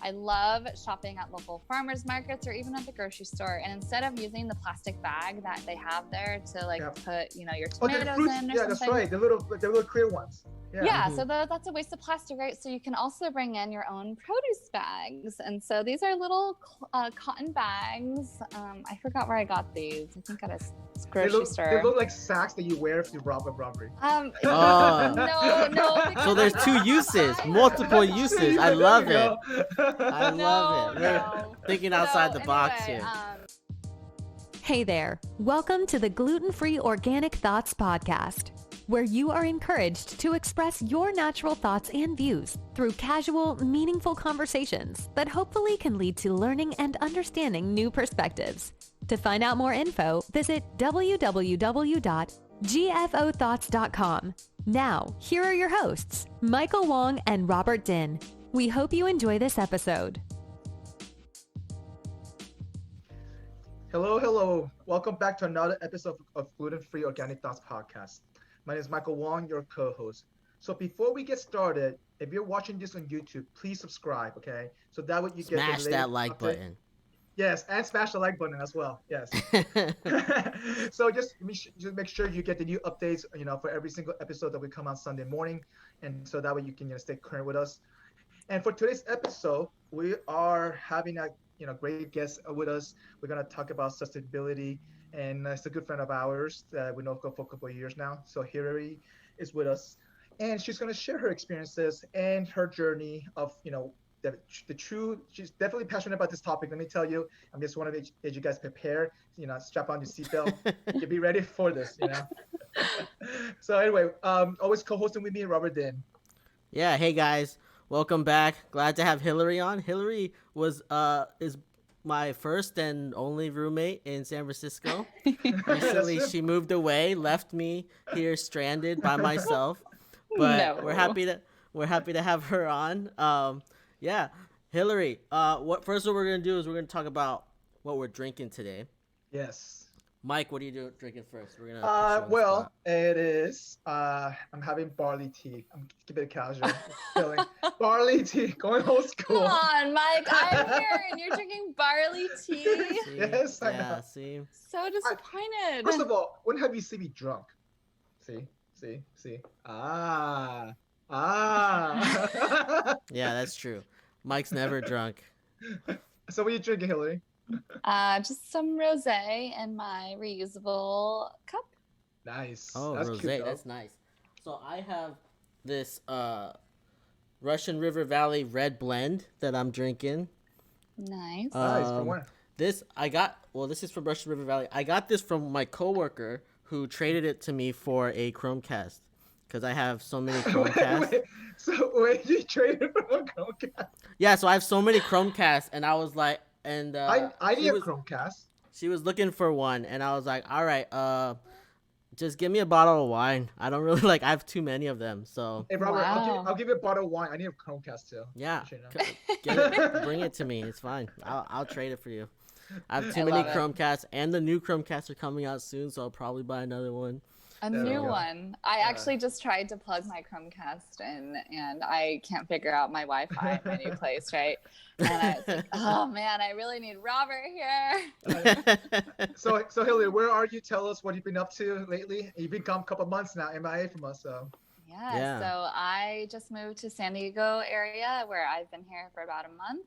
I love shopping at local farmers markets or even at the grocery store. And instead of using the plastic bag that they have there to put, your tomatoes in or yeah, that's something. right. The little clear ones. Yeah, so that's a waste of plastic, right? So you can also bring in your own produce bags. And so these are little cotton bags. I forgot where I got these. I think at a grocery store. They look like sacks that you wear if you rob a robbery. No. So there's two uses, multiple uses. I love it. I love it. We're thinking outside the box here. Hey there. Welcome to the Gluten-Free Organic Thoughts Podcast, where you are encouraged to express your natural thoughts and views through casual, meaningful conversations that hopefully can lead to learning and understanding new perspectives. To find out more info, visit www.gfothoughts.com. Now, here are your hosts, Michael Wong and Robert Din. We hope you enjoy this episode. Hello. Welcome back to another episode of Gluten-Free Organic Thoughts Podcast. My name is Michael Wong, your co-host. So before we get started, if you're watching this on YouTube, please subscribe, okay? So that way you smash that like button. Yes, and smash the like button as well. Yes. So just make sure you get the new updates, for every single episode that we come out Sunday morning, and so that way you can stay current with us. And for today's episode, we are having a great guest with us. We're gonna talk about sustainability. And it's a good friend of ours that we know for a couple of years now. So Hilary is with us, and she's going to share her experiences and her journey of, she's definitely passionate about this topic. Let me tell you, I just want to make you guys prepare, strap on your seatbelt. You be ready for this, So anyway, always co-hosting with me, Robert Din. Yeah, hey guys, welcome back. Glad to have Hilary on. Hilary is my first and only roommate in San Francisco. Recently, she moved away, left me here stranded by myself. But we're happy to have her on. Yeah, Hilary. What we're gonna do is we're gonna talk about what we're drinking today. Yes. Mike, what are you drinking first? We're gonna. It is. I'm having barley tea. I'm keeping it casual. Feeling barley tea, going old school. Come on, Mike. I'm here, and you're drinking barley tea. See? Yes, I know. See. So disappointed. First of all, when have you seen me drunk? See. Ah. Yeah, that's true. Mike's never drunk. So what are you drinking, Hilary? Just some rosé in my reusable cup. Nice. Oh, that's rosé, cute, that's nice. So I have this Russian River Valley red blend that I'm drinking. Nice. Nice. From where? This is from Russian River Valley. I got this from my coworker who traded it to me for a Chromecast because I have so many Chromecasts. So wait, you traded from a Chromecast? Yeah, so I have so many Chromecasts, and I was like, I need a Chromecast. She was looking for one, and I was like, all right, just give me a bottle of wine. I don't really I have too many of them, so. Hey, Robert, wow. I'll give you a bottle of wine. I need a Chromecast too. Yeah, bring it to me. It's fine. I'll trade it for you. I have too many Chromecasts, and the new Chromecasts are coming out soon, so I'll probably buy another one. A new one. I actually just tried to plug my Chromecast in, and I can't figure out my Wi-Fi in my new place, right? And I was like, oh man, I really need Robert here. So Hilary, where are you? Tell us what you've been up to lately. You've been gone a couple months now, MIA from us, so. Yeah, so I just moved to San Diego area where I've been here for about a month.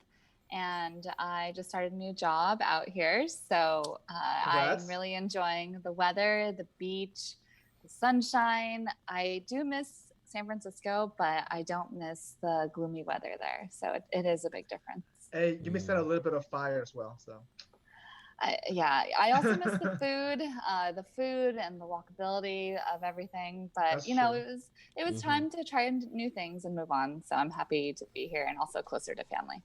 And I just started a new job out here. So I'm really enjoying the weather, the beach, the sunshine. I do miss San Francisco, but I don't miss the gloomy weather there. So it is a big difference. Hey, you missed out a little bit of fire as well. So. I also miss the food and the walkability of everything. But it was time to try new things and move on. So I'm happy to be here and also closer to family.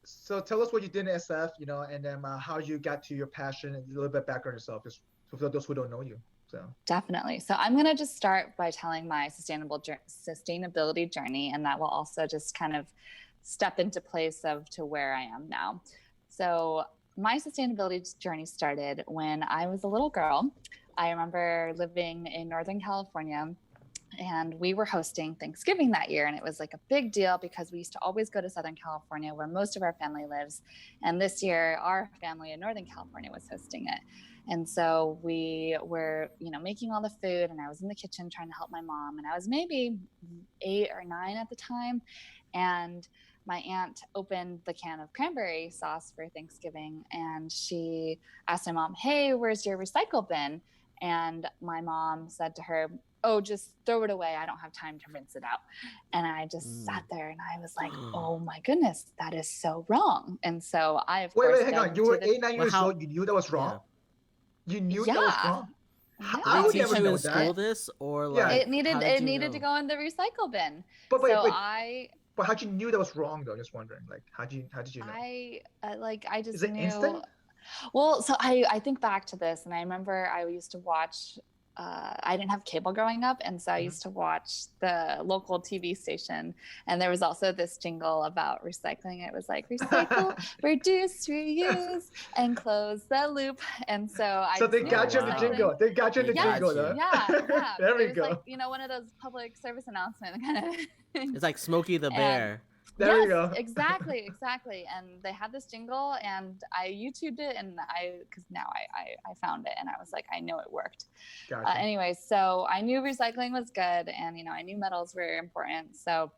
So tell us what you did in SF, and then how you got to your passion and a little bit background yourself, just for those who don't know you. So definitely. So I'm going to just start by telling my sustainability journey, and that will also just kind of step into place to where I am now. So my sustainability journey started when I was a little girl. I remember living in Northern California, And we were hosting Thanksgiving that year. And it was like a big deal because we used to always go to Southern California where most of our family lives. And this year, our family in Northern California was hosting it. And so we were, making all the food, and I was in the kitchen trying to help my mom. And I was maybe 8 or 9 at the time. And my aunt opened the can of cranberry sauce for Thanksgiving, and she asked my mom, "Hey, where's your recycle bin?" And my mom said to her, "Oh, just throw it away. I don't have time to rinse it out." And I just sat there and I was like, oh my goodness, that is so wrong. And so I, of course, wait, hang on. You were 8, 9 years old. You knew that was wrong? Yeah. You knew that was wrong? How would you ever know that? School this, or like it needed to go in the recycle bin. But how'd you knew that was wrong though? Just wondering, like, how did you know? I just Is it knew. instant? Well, so I think back to this, and I remember I used to watch. I didn't have cable growing up, and so I used to watch the local TV station, and there was also this jingle about recycling. It was like recycle, reduce, reuse, and close the loop. And so they got you in the jingle. They got you in the jingle, though. Yeah. There we go. Like, one of those public service announcement kind of. It's like Smokey the Bear. There we go. Exactly. And they had this jingle, and I YouTubed it, and because now I found it, and I was like, I know it worked. Gotcha. Anyway, so I knew recycling was good, and I knew metals were important. So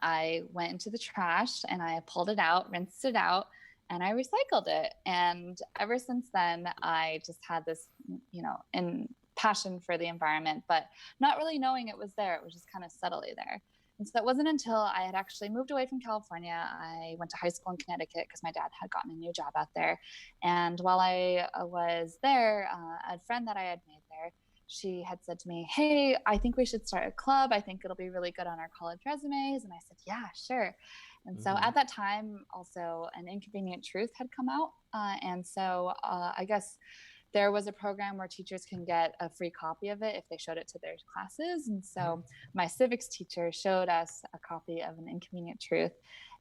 I went into the trash and I pulled it out, rinsed it out, and I recycled it. And ever since then, I just had this, passion for the environment, but not really knowing it was there. It was just kind of subtly there. And so it wasn't until I had actually moved away from California. I went to high school in Connecticut because my dad had gotten a new job out there. And while I was there, a friend that I had made there, she had said to me, "Hey, I think we should start a club. I think it'll be really good on our college resumes." And I said, "Yeah, sure." And so at that time, also an Inconvenient Truth had come out. And so I guess there was a program where teachers can get a free copy of it if they showed it to their classes. And so my civics teacher showed us a copy of an Inconvenient Truth.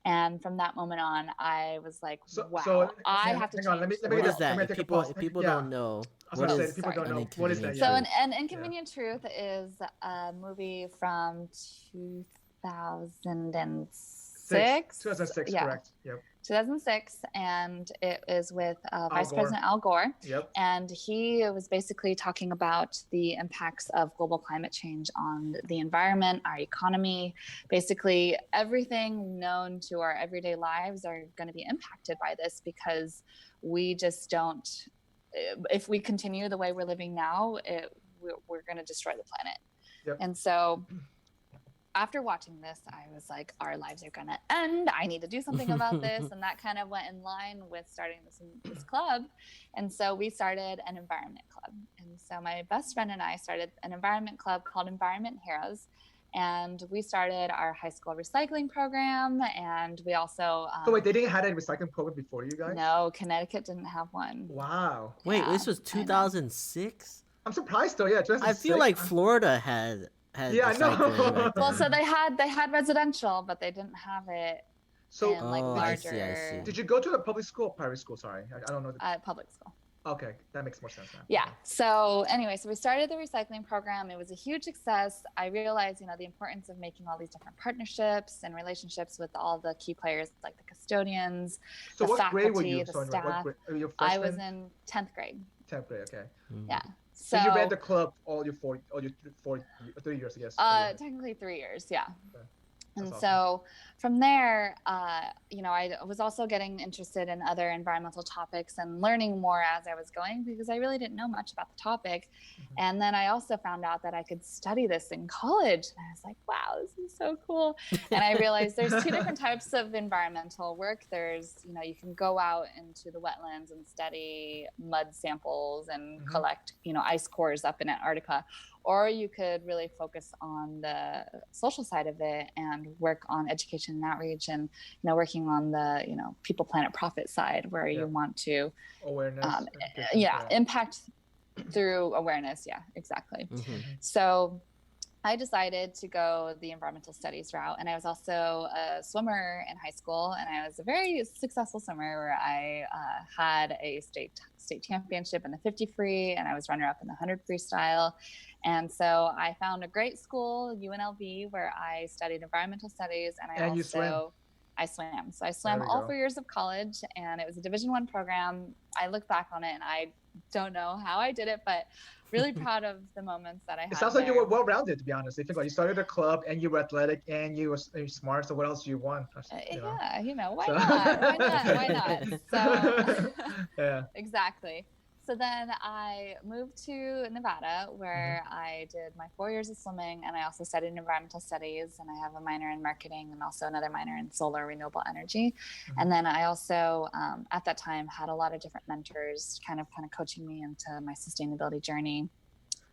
And from that moment on, I was like, wow, I have to change. What is that? If people don't know. People don't know. What is that? So an Inconvenient Truth is a movie from 2006. 2006, correct. Yep. 2006, and it is with Vice President Al Gore. Yep. And he was basically talking about the impacts of global climate change on the environment, our economy. Basically, everything known to our everyday lives are going to be impacted by this because we just don't. If we continue the way we're living now, we're going to destroy the planet. Yep. And so after watching this, I was like, our lives are going to end. I need to do something about this. And that kind of went in line with starting this club. And so we started an environment club. And so my best friend and I started an environment club called Environment Heroes. And we started our high school recycling program. And we also... so wait, they didn't have a recycling program before you guys? No, Connecticut didn't have one. Wow. Wait, this was 2006? I'm surprised though, yeah. 2006. I feel like Florida had yeah, I know. Well, so they had residential, but they didn't have it in larger. I see. Did you go to a public school or private school? Sorry, I don't know. Public school. Okay, that makes more sense now. Yeah. So anyway, so we started the recycling program. It was a huge success. I realized, the importance of making all these different partnerships and relationships with all the key players, like the custodians, the faculty, grade were you? the staff. I was in 10th grade. 10th grade, okay. Yeah. So you ran the club all your 3 years, I guess. Technically 3 years, yeah. Okay. And so from there, I was also getting interested in other environmental topics and learning more as I was going because I really didn't know much about the topic. And then I also found out that I could study this in college. And I was like, wow, this is so cool. And I realized there's 2 different types of environmental work. There's, you can go out into the wetlands and study mud samples and collect, ice cores up in Antarctica. Or you could really focus on the social side of it and work on education and outreach and, working on the, people, planet, profit side where you want to awareness. Impact through awareness. Yeah, exactly. So I decided to go the environmental studies route. And I was also a swimmer in high school, and I was a very successful swimmer where I had a state championship in the 50 free, and I was runner up in the 100 freestyle. And so I found a great school, UNLV, where I studied environmental studies, and I swam. So I swam all 4 years of college, and it was a Division I program. I look back on it and I don't know how I did it, but really proud of the moments that I had. It sounds like you were well-rounded, to be honest. You think you started a club, and you were athletic, and you were smart. So what else do you want? Yeah, why not? Why not? So yeah, exactly. So then I moved to Nevada, where I did my 4 years of swimming, and I also studied environmental studies, and I have a minor in marketing and also another minor in solar renewable energy. And then I also, at that time, had a lot of different mentors kind of coaching me into my sustainability journey.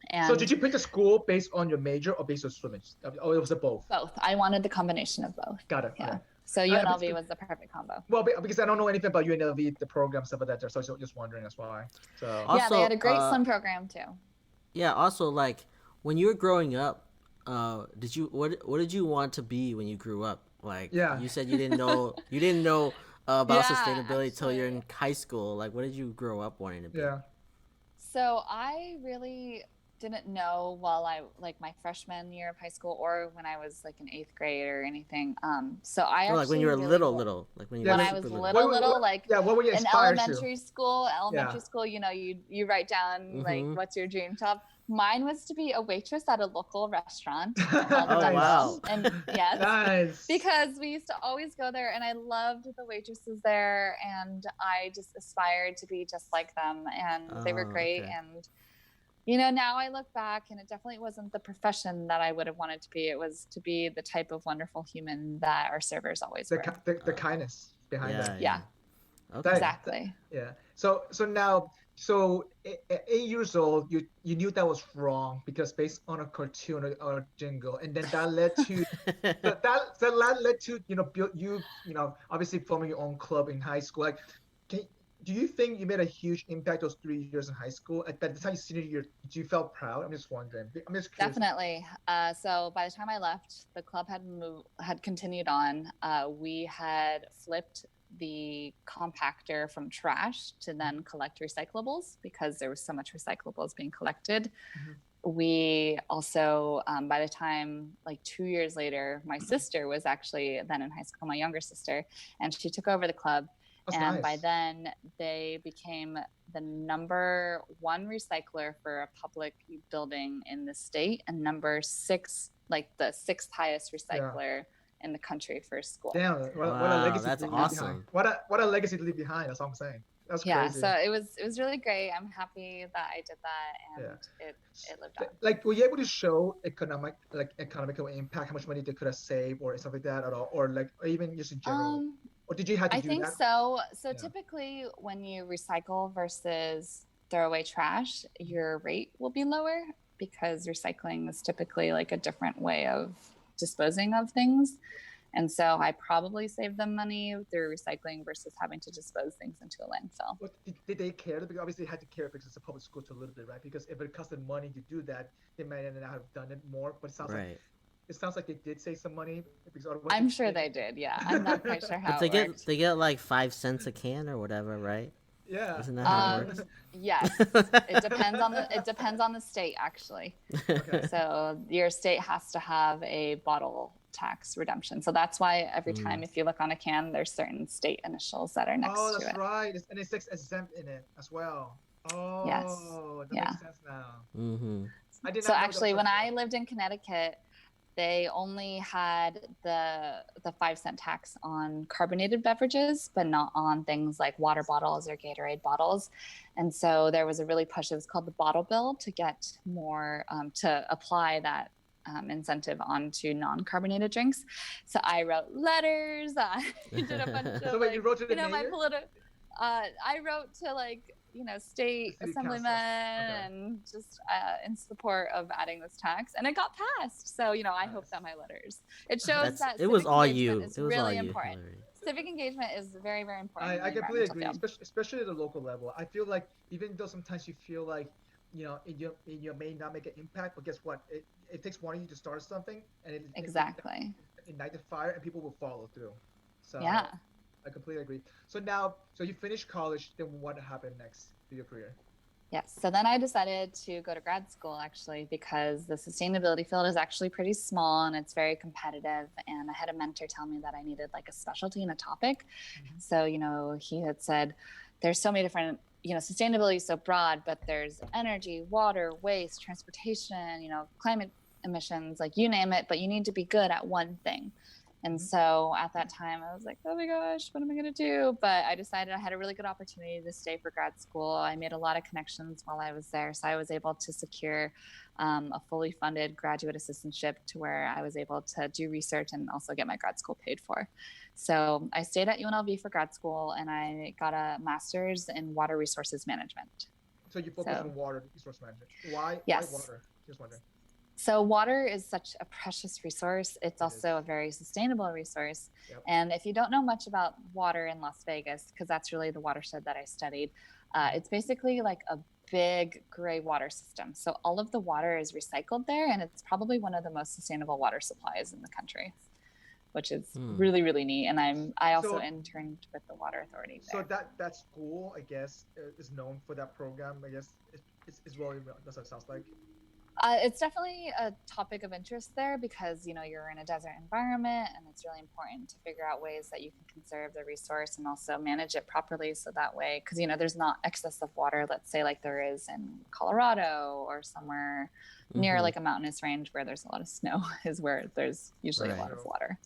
And so did you pick a school based on your major or based on swimming? Or was it both? Both. I wanted the combination of both. Got it. Yeah. Okay. So UNLV was the perfect combo. Well, because I don't know anything about UNLV, the program, stuff like that. So I was just wondering, that's why. So also, yeah, they had a great swim program too. Yeah. Also, like when you were growing up, what did you want to be when you grew up? Like, you said you didn't know about sustainability till you're in high school. Like, what did you grow up wanting to be? Yeah. So I really didn't know while my freshman year of high school, or when I was like in 8th grade or anything. So I actually like when you were little, like when I was little, like what were you in inspired elementary school, you write down like what's your dream job. Mine was to be a waitress at a local restaurant. Wow. And yes, nice. Because we used to always go there, and I loved the waitresses there, and I just aspired to be just like them, and they were great. Okay. And now I look back, and it definitely wasn't the profession that I would have wanted to be. It was to be the type of wonderful human that our servers always were. The kindness behind that. Yeah. Okay. Exactly. Yeah. So now, at 8 years old, you knew that was wrong because based on a cartoon or a jingle, and then that led to that led to build obviously forming your own club in high school. Like, do you think you made a huge impact those 3 years in high school? At the time you senior year, do you felt proud? I'm just wondering. I'm just curious. Definitely. So by the time I left, the club had continued on. We had flipped the compactor from trash to then collect recyclables because there was so much recyclables being collected. We also, by the time, like 2 years later, my sister was actually then in high school, my younger sister, and she took over the club. That's and nice. By then they became the number 1 recycler for a public building in the state, and number 6, like the 6th highest recycler in the country for a school. Damn, what a legacy that's to leave awesome. behind. What a legacy to leave behind. That's all I'm saying. That's crazy. So it was really great. I'm happy that I did that, and it lived on. Like, were you able to show economical impact, how much money they could have saved or stuff like that at all, or even just in general? Or did you have to do that? I think so. So typically when you recycle versus throw away trash, your rate will be lower because recycling is typically like a different way of disposing of things. And so I probably saved them money through recycling versus having to dispose things into a landfill. But did they care? Because obviously they had to care because it's a public school to a little bit, right? Because if it costed money to do that, they might not have done it more. But it sounds like they did save some money. Because I'm sure they did. Yeah, I'm not quite sure how. But they get like 5 cents a can or whatever, right? Yeah. Isn't that how it works? Yes. It depends on the state, actually. Okay. So your state has to have a bottle tax redemption. So that's why every time if you look on a can, there's certain state initials that are next to it. Oh, that's right. And it's exempt in it as well. Oh, yes. That makes sense now. Mm-hmm. I did not So know actually, when I lived in Connecticut, they only had the 5-cent tax on carbonated beverages, but not on things like water bottles or Gatorade bottles. And so there was a really push. It was called the bottle bill to get more, to apply that incentive onto non-carbonated drinks. So I wrote letters. I did a bunch of so wait, you wrote to the my political. I wrote to state assemblymen and just in support of adding this tax, and it got passed. So I hope that my letters. It shows that it was all you. It's really important. Civic engagement is very, very important. I completely agree, especially at the local level. I feel like even though sometimes you feel like you may not make an impact, but guess what? It takes one of you to start something, and Exactly. ignite the fire, and people will follow through. So Yeah. I completely agree. So you finished college, then what happened next to your career? Yes. So then I decided to go to grad school actually, because the sustainability field is actually pretty small and it's very competitive. And I had a mentor tell me that I needed like a specialty in a topic. Mm-hmm. So, he had said, there's so many different, sustainability is so broad, but there's energy, water, waste, transportation, climate emissions, like you name it, but you need to be good at one thing. And so at that time I was like, oh my gosh, what am I going to do? But I decided I had a really good opportunity to stay for grad school. I made a lot of connections while I was there. So I was able to secure a fully funded graduate assistantship to where I was able to do research and also get my grad school paid for. So I stayed at UNLV for grad school and I got a master's in water resources management. So you focus on water resource management. Why water? Just wondering. So water is such a precious resource. It's also a very sustainable resource. Yep. And if you don't know much about water in Las Vegas, because that's really the watershed that I studied, it's basically like a big gray water system. So all of the water is recycled there, and it's probably one of the most sustainable water supplies in the country, which is really, really neat. And I also interned with the Water Authority there. So that school, I guess, is known for that program. I guess it's well, that's what it sounds like. It's definitely a topic of interest there because, you're in a desert environment and it's really important to figure out ways that you can conserve the resource and also manage it properly. So that way, because, there's not excess of water, let's say like there is in Colorado or somewhere near like a mountainous range where there's a lot of snow is where there's usually a lot of water.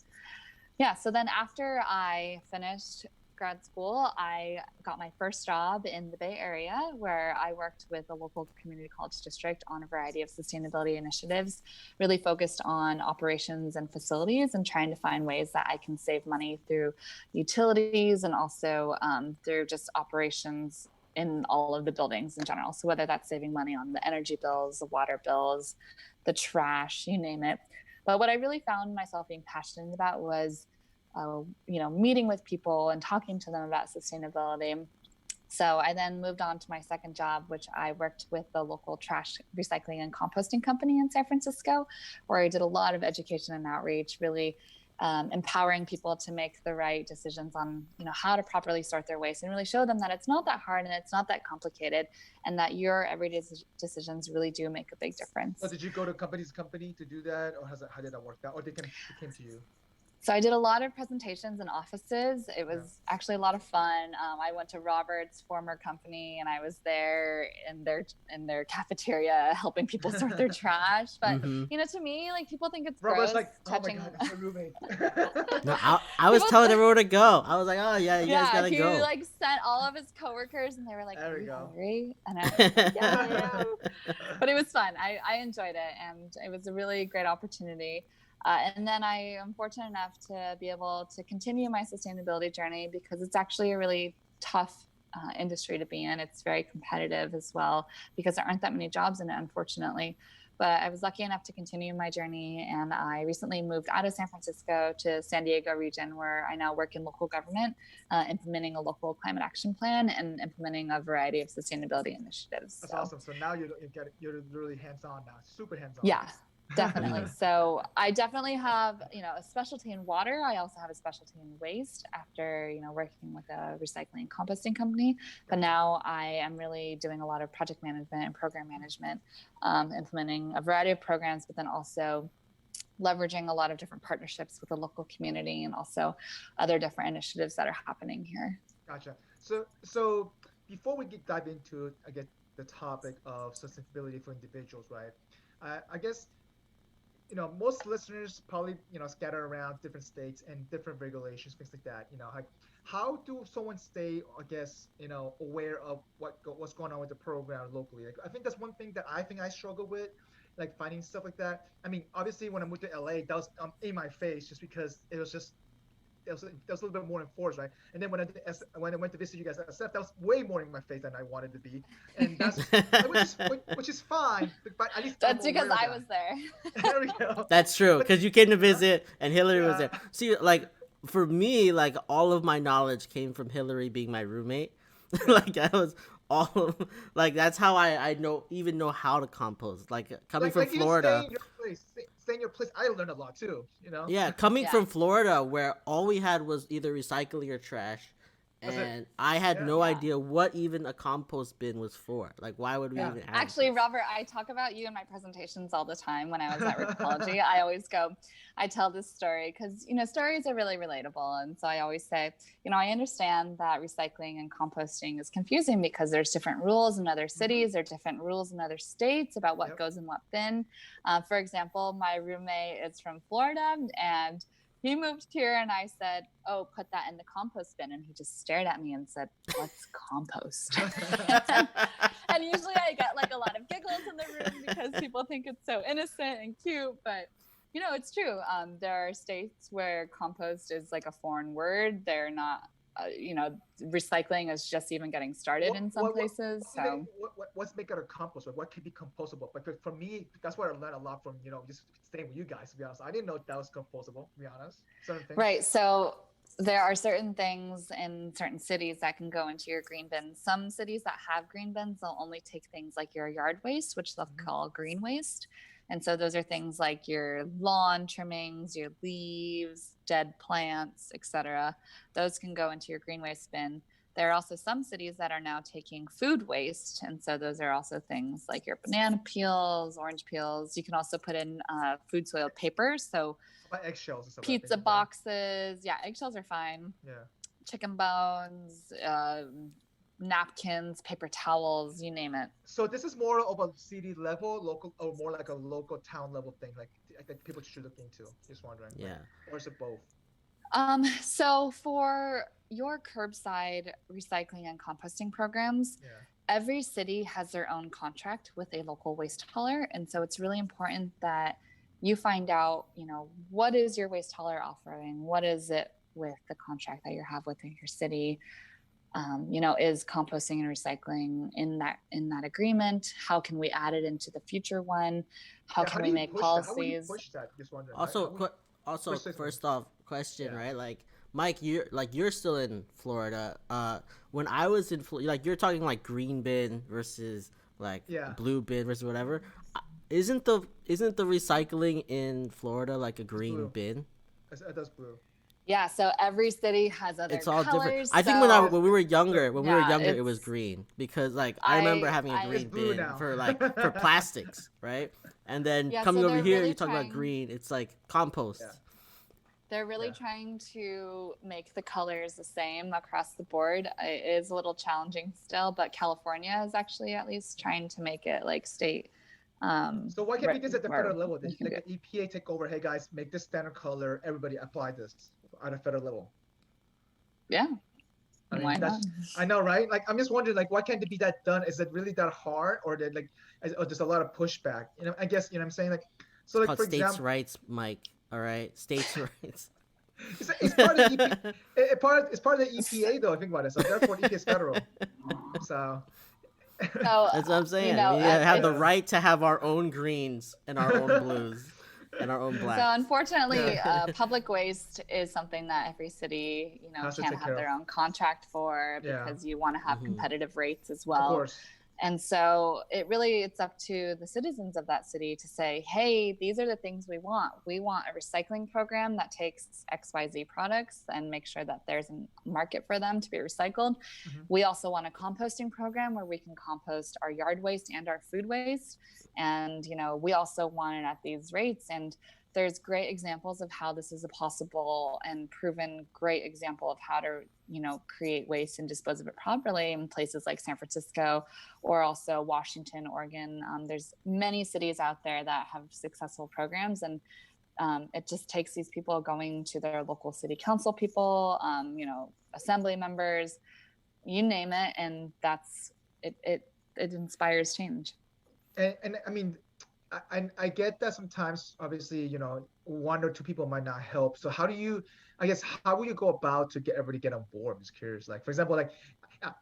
Yeah. So then after I finished grad school, I got my first job in the Bay Area where I worked with a local community college district on a variety of sustainability initiatives, really focused on operations and facilities and trying to find ways that I can save money through utilities and also through just operations in all of the buildings in general. So whether that's saving money on the energy bills, the water bills, the trash, you name it. But what I really found myself being passionate about was meeting with people and talking to them about sustainability. So I then moved on to my second job, which I worked with the local trash recycling and composting company in San Francisco, where I did a lot of education and outreach, really empowering people to make the right decisions on, how to properly sort their waste and really show them that it's not that hard and it's not that complicated and that your everyday decisions really do make a big difference. So did you go to company to do that, or how did that work out, or they came to you? So I did a lot of presentations in offices. It was actually a lot of fun. I went to Robert's former company and I was there in their cafeteria helping people sort their trash. But to me, like people think it's Robert's gross like, touching. Oh my God, it's my roommate. No, I was telling everyone to go. I was like, oh yeah, you guys gotta go. He like sent all of his coworkers and they were like, there we go. Hungry? And I was like, yeah. But it was fun. I enjoyed it and it was a really great opportunity. And then I am fortunate enough to be able to continue my sustainability journey because it's actually a really tough industry to be in. It's very competitive as well because there aren't that many jobs in it, unfortunately. But I was lucky enough to continue my journey. And I recently moved out of San Francisco to San Diego region where I now work in local government, implementing a local climate action plan and implementing a variety of sustainability initiatives. That's awesome. So now you're really hands-on now, super hands-on. Yeah. Definitely. So I definitely have, a specialty in water. I also have a specialty in waste after, working with a recycling and composting company. But now I am really doing a lot of project management and program management, implementing a variety of programs, but then also leveraging a lot of different partnerships with the local community and also other different initiatives that are happening here. Gotcha. So before we dive into, again, the topic of sustainability for individuals, right? I guess most listeners probably, scatter around different states and different regulations, things like that. Like how do someone stay, I guess, aware of what's going on with the program locally? Like, I think that's one thing that I struggle with, like finding stuff like that. I mean, obviously when I moved to LA, that was in my face just because it was a little bit more enforced, right? And then when I went to visit you guys at SF, that was way more in my face than I wanted to be, and that's which is fine. But at least that's because I was there. There we go. That's true, because you came to visit and Hilary was there. See, like for me, like all of my knowledge came from Hilary being my roommate. Like I was all like that's how I know how to compost. Like coming from Florida. Stay in your place. I learned a lot too, you know? Yeah, coming from Florida where all we had was either recycling or trash. And I had no idea what even a compost bin was for. Like, why would we even have Actually, Robert, I talk about you in my presentations all the time when I was at Recology. I tell this story because, stories are really relatable. And so I always say, I understand that recycling and composting is confusing because there's different rules in other cities or different rules in other states about what goes in what bin. For example, my roommate is from Florida and he moved here and I said, oh, put that in the compost bin. And he just stared at me and said, what's compost? And usually I get like a lot of giggles in the room because people think it's so innocent and cute. But, it's true. There are states where compost is like a foreign word. They're not, recycling is just even getting started in some places. What's make it a compost? What could be compostable? Because for me, that's what I learned a lot from, just staying with you guys, to be honest. I didn't know that was compostable, to be honest. Certain things. Right. So there are certain things in certain cities that can go into your green bin. Some cities that have green bins, they'll only take things like your yard waste, which they'll call green waste. And so those are things like your lawn trimmings, your leaves, dead plants, etc. Those can go into your green waste bin. There are also some cities that are now taking food waste. And so those are also things like your banana peels, orange peels. You can also put in food soiled paper. So eggshells and stuff pizza boxes. Yeah, eggshells are fine. Yeah. Chicken bones, napkins, paper towels, you name it. So this is more of a city level, local, or more like a local town level thing, like I think people should look into. Just wondering. Yeah. Or is it both? So for your curbside recycling and composting programs, every city has their own contract with a local waste hauler. And so it's really important that you find out, what is your waste hauler offering? What is it with the contract that you have within your city? Is composting and recycling in that agreement? How can we add it into the future one? How can we make policies? How would you push that? Just wondering. Also, first off, question, right? Like, Mike, you're still in Florida. When I was in Florida, like you're talking like green bin versus like blue bin versus whatever. Isn't the recycling in Florida like a green bin? That's blue. Yeah, so every city has other it's all colors. Different. I think when we were younger, it was green because like I remember having a green bin for plastics, right? And then coming over here, you're talking about green. It's like compost. Yeah. They're really trying to make the colors the same across the board. It is a little challenging still, but California is actually at least trying to make it like state. So why can't we do this at the federal level? Like an EPA take over, hey guys, make this standard color, everybody apply this at a federal level. Yeah. Why not? I know, right? Like I'm just wondering, like, why can't it be that done? Is it really that hard, or that there's a lot of pushback? I guess what I'm saying, like, so like for example, states' rights, Mike. All right, states' rights. It's part of the it's part of the EPA though. I think about it. So therefore, EPA is federal. So. That's what I'm saying. We have the right to have our own greens and our own blues and our own blacks. So unfortunately, public waste is something that every city, can't have their own contract for because you want to have competitive rates as well. Of course. And so it's up to the citizens of that city to say, hey, these are the things we want. We want a recycling program that takes XYZ products and make sure that there's a market for them to be recycled. Mm-hmm. We also want a composting program where we can compost our yard waste and our food waste. And, we also want it at these rates. And there's great examples of how this is a possible and proven great example of how to, create waste and dispose of it properly in places like San Francisco or also Washington, Oregon. There's many cities out there that have successful programs, and it just takes these people going to their local city council people, assembly members, you name it, and that's it. It inspires change. And I mean, I get that sometimes, obviously, one or two people might not help. So how would you go about to get everybody to get on board? I'm just curious. Like, for example, like,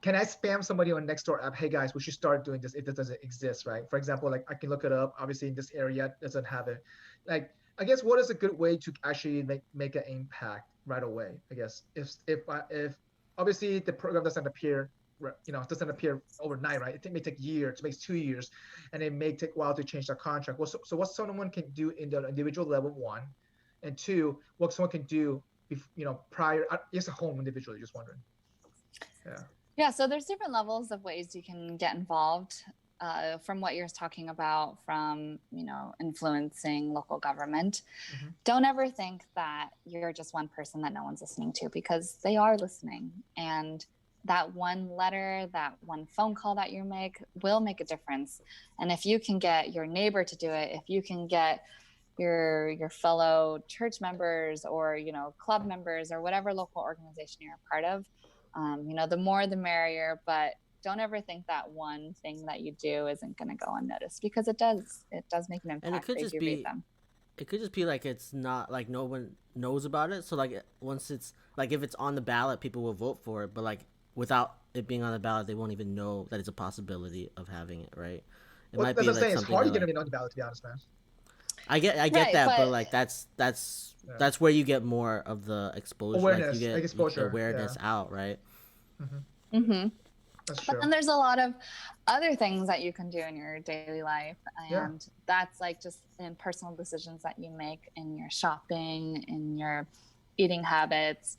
can I spam somebody on Nextdoor app? Hey guys, we should start doing this. It doesn't exist, right? For example, like I can look it up. Obviously, in this area, it doesn't have it. Like, I guess what is a good way to actually make an impact right away? I guess if obviously the program doesn't appear it doesn't appear overnight, right? It may take years, it makes 2 years, and it may take a while to change the contract. Well, so what someone can do in the individual level, one, and two, what someone can do, prior, just a home individually, just wondering. Yeah, so there's different levels of ways you can get involved. From what you're talking about, from influencing local government. Mm-hmm. Don't ever think that you're just one person that no one's listening to, because they are listening, and that one letter, that one phone call that you make will make a difference. And if you can get your neighbor to do it, if you can get your fellow church members or club members or whatever local organization you're a part of, the more the merrier. But don't ever think that one thing that you do isn't going to go unnoticed, because it does make an impact. And it could just be like, it's not like no one knows about it. So like once it's like, if it's on the ballot, people will vote for it. But like without it being on the ballot, they won't even know that it's a possibility of having it, right? It might be like something. It's hard to get it on the ballot, to be honest, man. I get that, but like that's where you get more of the exposure. Awareness, like you get exposure, awareness out, right? Mm-hmm. Mm-hmm. That's true. But then there's a lot of other things that you can do in your daily life, and that's like just in personal decisions that you make in your shopping, in your eating habits,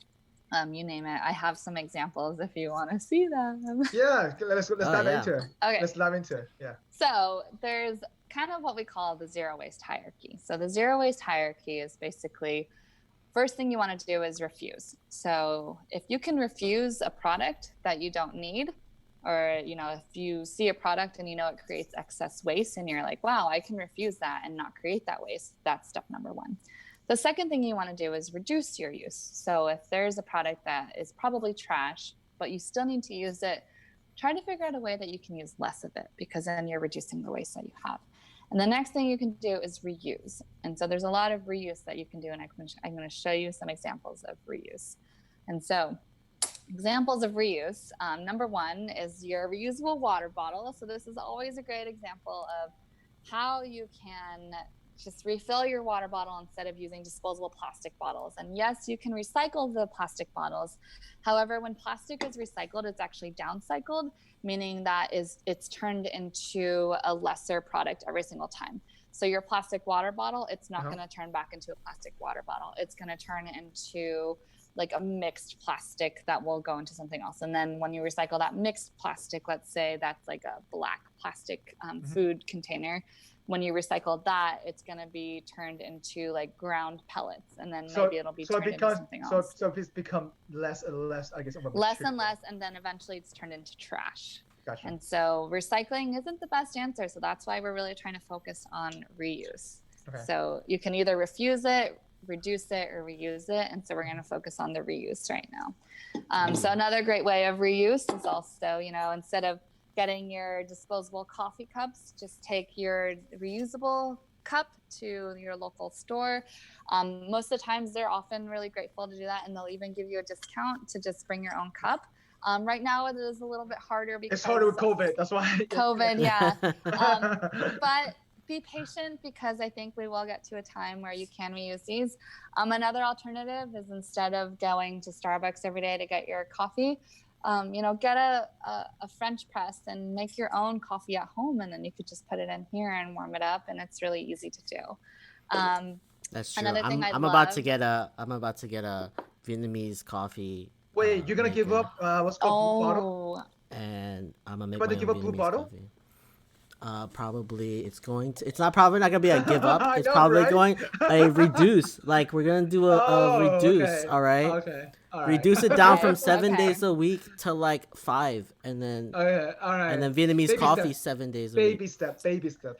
you name it. I have some examples if you want to see them. Yeah, let's dive into it. Okay. Let's dive into it. Yeah. So there's kind of what we call the zero waste hierarchy. So the zero waste hierarchy is basically, first thing you want to do is refuse. So if you can refuse a product that you don't need, or if you see a product and it creates excess waste and you're like, wow, I can refuse that and not create that waste, that's step number one. The second thing you want to do is reduce your use. So if there's a product that is probably trash, but you still need to use it, try to figure out a way that you can use less of it, because then you're reducing the waste that you have. And the next thing you can do is reuse. And so there's a lot of reuse that you can do, and I'm going to show you some examples of reuse. And so examples of reuse, number one is your reusable water bottle. So this is always a great example of how you can just refill your water bottle instead of using disposable plastic bottles. And yes, you can recycle the plastic bottles. However, when plastic is recycled, it's actually downcycled, meaning that it's turned into a lesser product every single time. So your plastic water bottle, it's not going to turn back into a plastic water bottle. It's going to turn into like a mixed plastic that will go into something else. And then when you recycle that mixed plastic, let's say that's like a black plastic food container. When you recycle that, it's going to be turned into like ground pellets, and then maybe it'll be turned into something else. So it's become less and less, I guess. Less and less, and then eventually it's turned into trash. Gotcha. And so recycling isn't the best answer. So that's why we're really trying to focus on reuse. Okay. So you can either refuse it, reduce it, or reuse it. And so we're going to focus on the reuse right now. So another great way of reuse is also, instead of getting your disposable coffee cups, just take your reusable cup to your local store. Most of the times they're often really grateful to do that, and they'll even give you a discount to just bring your own cup. Right now it is a little bit harder because it's harder with COVID. That's why. COVID, yeah. But be patient, because I think we will get to a time where you can reuse these. Another alternative is, instead of going to Starbucks every day to get your coffee, get a French press and make your own coffee at home, and then you could just put it in here and warm it up, and it's really easy to do. That's true. I'm about to get a Vietnamese coffee. Wait, you're gonna give up what's called blue bottle? And I'm gonna make my own give up blue bottle? Coffee. Probably it's not probably not gonna be a give up. It's probably going a reduce. Like, we're gonna do a reduce. Okay. All right. Okay. All right. Reduce it down from 7 days a week to like 5, and then all right. And then Vietnamese coffee 7 days a week. Baby steps,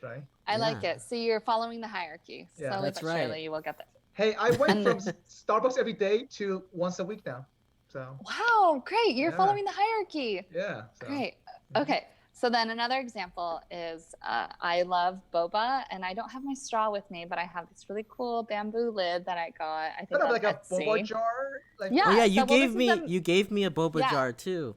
right? I like it. So you're following the hierarchy. Yeah, slowly but surely you will get there. Hey, I went from Starbucks every day to once a week now. So. Wow, great! You're following the hierarchy. Yeah. So. Great. Okay. So then another example is I love boba, and I don't have my straw with me, but I have this really cool bamboo lid that I got. I think like a boba jar. Yeah. Oh yeah, you gave me a boba jar too.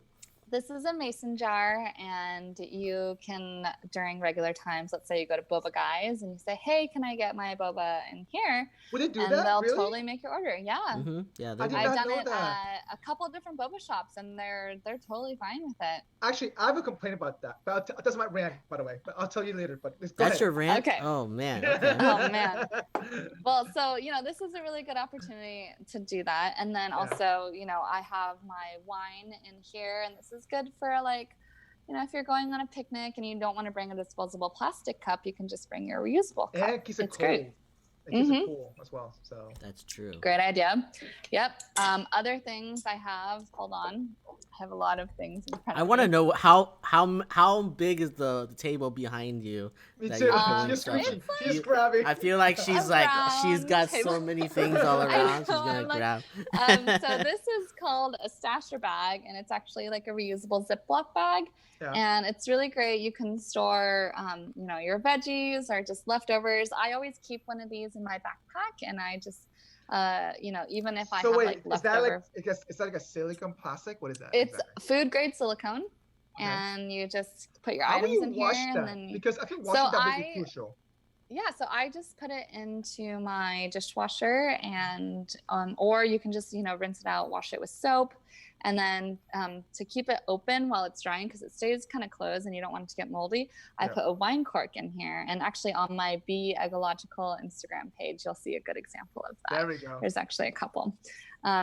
this is a mason jar, and you can, during regular times, let's say you go to Boba Guys and you say, hey, can I get my boba in here? Would they do and that? they'll really? totally make your order. Yeah. Yeah, I did I've not done know it that. at a couple of different boba shops, and they're totally fine with it. Actually, I have a complaint about that. But that's my rant, by the way. But I'll tell you later. But let's go That's ahead. your rant? Okay. Oh, man. Okay. Oh, man. Well, so, this is a really good opportunity to do that. And then also, I have my wine in here, and this is good for like, if you're going on a picnic and you don't want to bring a disposable plastic cup, you can just bring your reusable cup. And it keeps it it's cool. Great. It keeps it cool as well. So that's true. Great idea. Yep. Other things I have. Hold on. I have a lot of things in front of me. I want to know how big is the table behind you? Me too. She's grabbing. I feel like she's got table. so many things all around. She's gonna grab. So this is called a stasher bag, and it's actually like a reusable Ziploc bag. Yeah. And it's really great. You can store, your veggies or just leftovers. I always keep one of these in my backpack, and I just, even if I have like leftover. Is that like, is that like a silicone plastic? What is that? It's food grade silicone, and you just put your items in here, and then because I think washing that would be crucial. Yeah, so I just put it into my dishwasher, and or you can just rinse it out, wash it with soap. And then to keep it open while it's drying, because it stays kind of closed and you don't want it to get moldy, I put a wine cork in here. And actually on my Be Ecological Instagram page, you'll see a good example of that. There we go. There's actually a couple.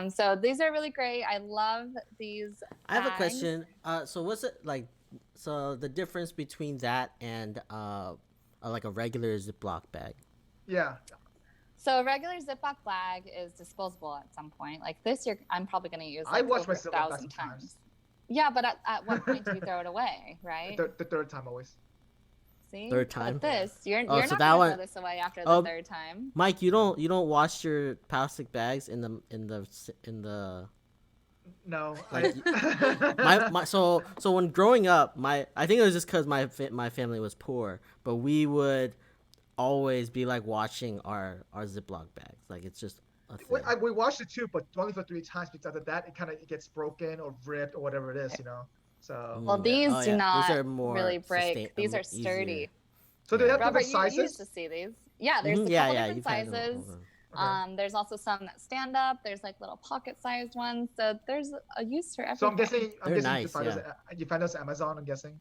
So these are really great. I love these bags. I have a question. So what's it like? So the difference between that and like a regular Ziploc bag? Yeah. So a regular Ziploc bag is disposable at some point. Like this year, I'm probably going to use like over 1,000 times. Yeah, but at what point do you throw it away, right? The third time always. See? Third time? But this, you're not going to throw this away after the third time. Mike, you don't wash your plastic bags in the No. Like, so when growing up, I think it was just because my family was poor, but we would always be like washing our Ziploc bags. Like it's just a thing. We washed it too, but only for 3 times, because after that it gets broken or ripped or whatever it is, So well, these do not really break. These are sturdy. Easier. So they have Robert, different sizes? You used to see these. Yeah, there's a couple different sizes. Okay. There's also some that stand up. There's like little pocket-sized ones. So there's a use for everything. So I'm guessing nice, you find those on Amazon, I'm guessing?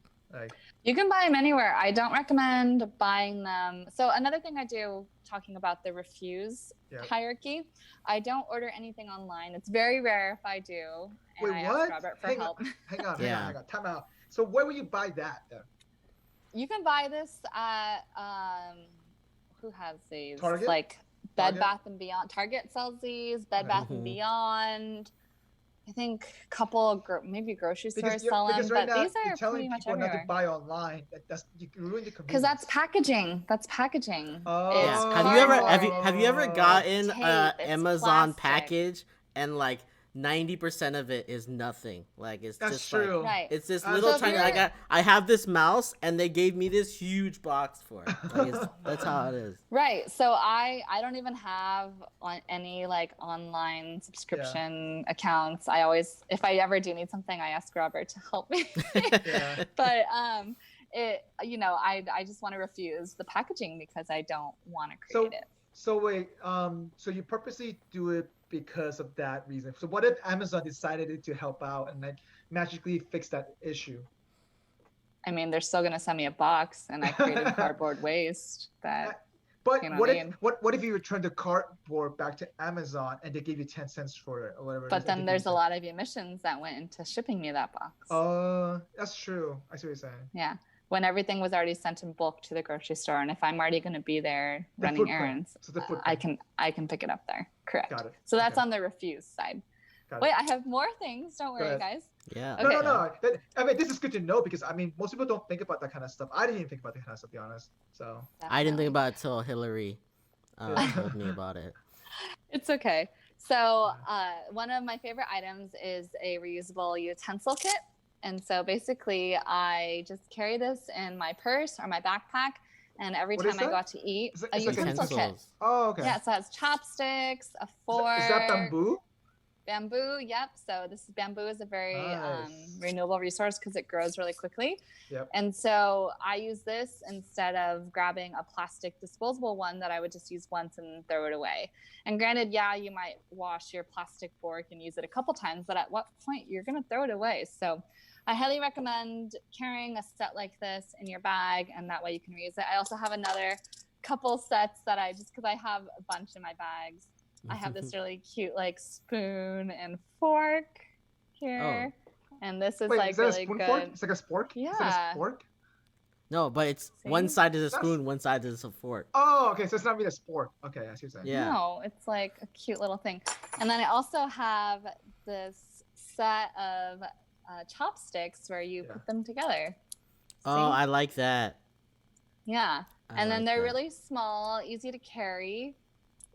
You can buy them anywhere. I don't recommend buying them. So another thing I do, talking about the refuse hierarchy, I don't order anything online. It's very rare if I do. And I ask Robert for help. Hang on. Time out. So where will you buy that then? You can buy this at who has these? Target? Like Bed Bath and Beyond. Target sells these. Bed Bath and Beyond. I think a couple maybe grocery stores sell them, right but now, these are pretty much everywhere. Not to buy online. You ruin the convenience. Because that's packaging. Oh. Yeah. Have you ever gotten an Amazon plastic. package and like 90% of it is nothing? Like it's that's just true. like right. It's this little tiny. I have this mouse and they gave me this huge box for it. Like that's how it is. Right. So I don't even have any like online subscription accounts. I always, if I ever do need something, I ask Robert to help me. But I just want to refuse the packaging because I don't want to create it. So wait, so you purposely do it because of that reason. So what if Amazon decided to help out and like magically fix that issue? I mean, they're still gonna send me a box, and I created cardboard waste. But what if you return the cardboard back to Amazon and they give you 10 cents for it or whatever? But then there's a lot of emissions that went into shipping me that box. That's true. I see what you're saying. Yeah. When everything was already sent in bulk to the grocery store, and if I'm already going to be there running errands, I can pick it up there. Correct. Got it. So that's on the refuse side. Wait, I have more things. Don't worry, guys. Yeah. Okay. No. I mean, this is good to know because I mean, most people don't think about that kind of stuff. I didn't even think about that kind of stuff, to be honest. So Definitely. I didn't think about it till Hilary told me about it. It's okay. So one of my favorite items is a reusable utensil kit. And so basically, I just carry this in my purse or my backpack, and every time I go out to eat, a utensil kit. Oh, okay. Yeah, so it has chopsticks, a fork. Is that bamboo? Bamboo, yep. So bamboo is a very renewable resource because it grows really quickly. Yep. And so I use this instead of grabbing a plastic disposable one that I would just use once and throw it away. And granted, yeah, you might wash your plastic fork and use it a couple times, but at what point you're going to throw it away? So I highly recommend carrying a set like this in your bag, and that way you can reuse it. I also have another couple sets that because I have a bunch in my bags. I have this really cute like spoon and fork here. And this is like really good. Fork? It's like a spork? Yeah. It's like a spork? No, but it's one side is a spoon, one side is a fork. Oh, okay. So it's not really a spork. Okay, I see what you're saying. Yeah. No, it's like a cute little thing. And then I also have this set of chopsticks where you put them together. See? Oh, I like that. Yeah. And then they're really small, easy to carry,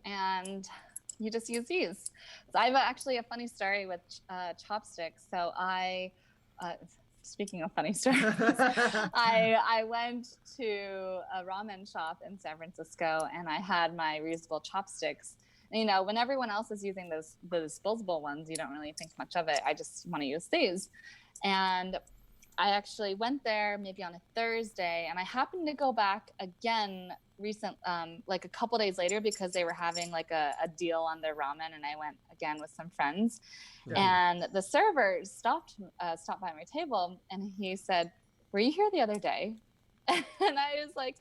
and you just use these. So I have actually a funny story with chopsticks. So speaking of funny stories, I went to a ramen shop in San Francisco, and I had my reusable chopsticks. And, when everyone else is using the disposable ones, you don't really think much of it. I just want to use these. And I actually went there maybe on a Thursday, and I happened to go back again like a couple days later because they were having like a deal on their ramen, and I went again with some friends. And the server stopped by my table, and he said, "Were you here the other day?" And I was like,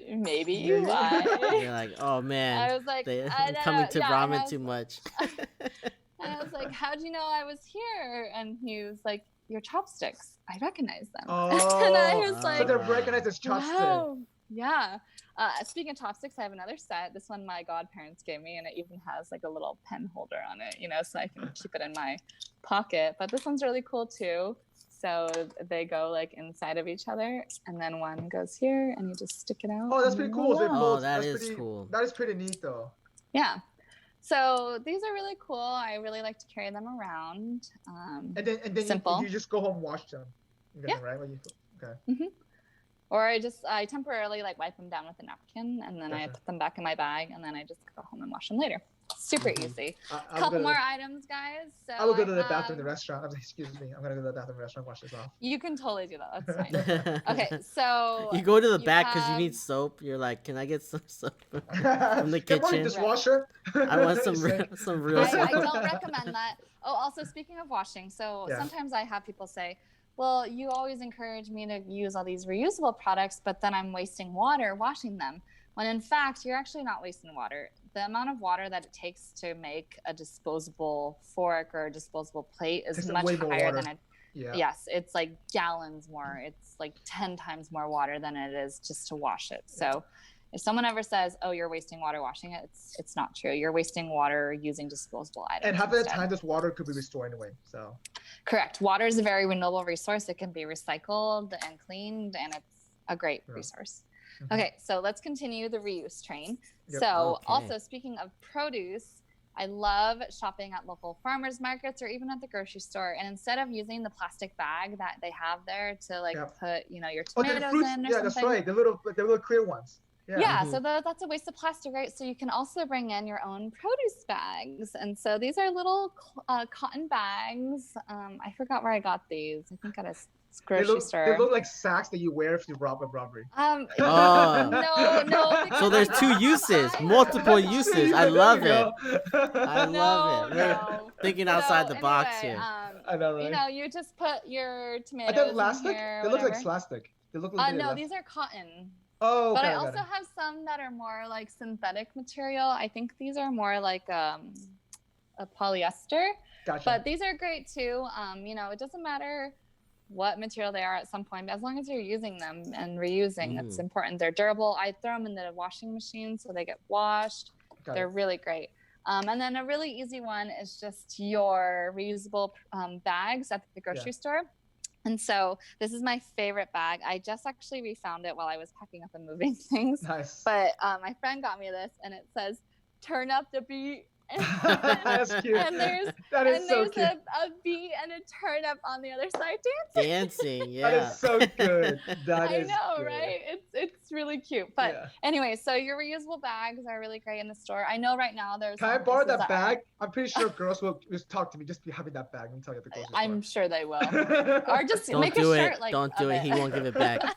"Maybe you are." You're like, "Oh man, I was like, I'm coming to ramen too much." And I was like, "How'd you know I was here?" And he was like, "Your chopsticks. I recognize them." Oh, and I was like, so they're recognized as chopsticks. Wow. Yeah. Speaking of chopsticks, I have another set. This one my godparents gave me, and it even has like a little pen holder on it, so I can keep it in my pocket. But this one's really cool too. So they go like inside of each other, and then one goes here, and you just stick it out. Oh, that's pretty cool. Oh, that is cool. That is pretty neat, though. Yeah. So these are really cool. I really like to carry them around. And then simple. You just go home and wash them. Yeah. Right? Okay. Mm-hmm. Or I temporarily like wipe them down with a napkin, and then I put them back in my bag, and then I just go home and wash them later. Super easy. Couple more items, guys. So I will go to the bathroom in the restaurant. Excuse me. I'm going to go to the bathroom in the restaurant and wash this off. You can totally do that. That's fine. Okay, so... You go to the back because you need soap. You're like, can I get some soap from the kitchen? Dishwasher. I want some real soap. I don't recommend that. Oh, also, speaking of washing, sometimes I have people say, well, you always encourage me to use all these reusable products, but then I'm wasting water washing them. When in fact, you're actually not wasting water. The amount of water that it takes to make a disposable fork or a disposable plate is much higher than it. Yeah. Yes, it's like gallons more. It's like 10 times more water than it is just to wash it. So if someone ever says, oh, you're wasting water washing it, it's not true. You're wasting water using disposable items. And half of the time, this water could be restored anyway. So correct. Water is a very renewable resource. It can be recycled and cleaned, and it's a great resource. Mm-hmm. Okay, so let's continue the reuse train. Yep. So also speaking of produce, I love shopping at local farmers markets or even at the grocery store. And instead of using the plastic bag that they have there to put, your tomatoes in or something. Yeah, that's right. The little clear ones. Yeah, so that's a waste of plastic, right? So you can also bring in your own produce bags. And so these are little cotton bags. I forgot where I got these. I think at a grocery store. They look like sacks that you wear if you rob a robbery. No. So there's two uses, multiple uses. I love it. I love it. We're thinking outside the box here. I know, right? You just put your tomatoes Are they elastic? Here, they look like plastic. They look like no, these are cotton. Oh, okay, but I also have some that are more like synthetic material. I think these are more like a polyester. Gotcha. But these are great too. It doesn't matter what material they are at some point, but as long as you're using them and reusing, that's important. They're durable. I throw them in the washing machine so they get washed. They're really great. And then a really easy one is just your reusable bags at the grocery store. And so this is my favorite bag. I just actually refound it while I was packing up and moving things. Nice. But my friend got me this, and it says, "Turn up the beat." That's cute. And there's a beat and a turnip on the other side dancing. Yeah. That is so good. I know, right? It's It's really cute. But anyway, so your reusable bags are really great in the store. I know right now there's. Can I borrow that bag? I'm pretty sure girls will just talk to me. Just be having that bag. Let me tell you at the grocery store. I'm sure they will. Or just don't make do a it. shirt like. Don't do it. He won't give it back.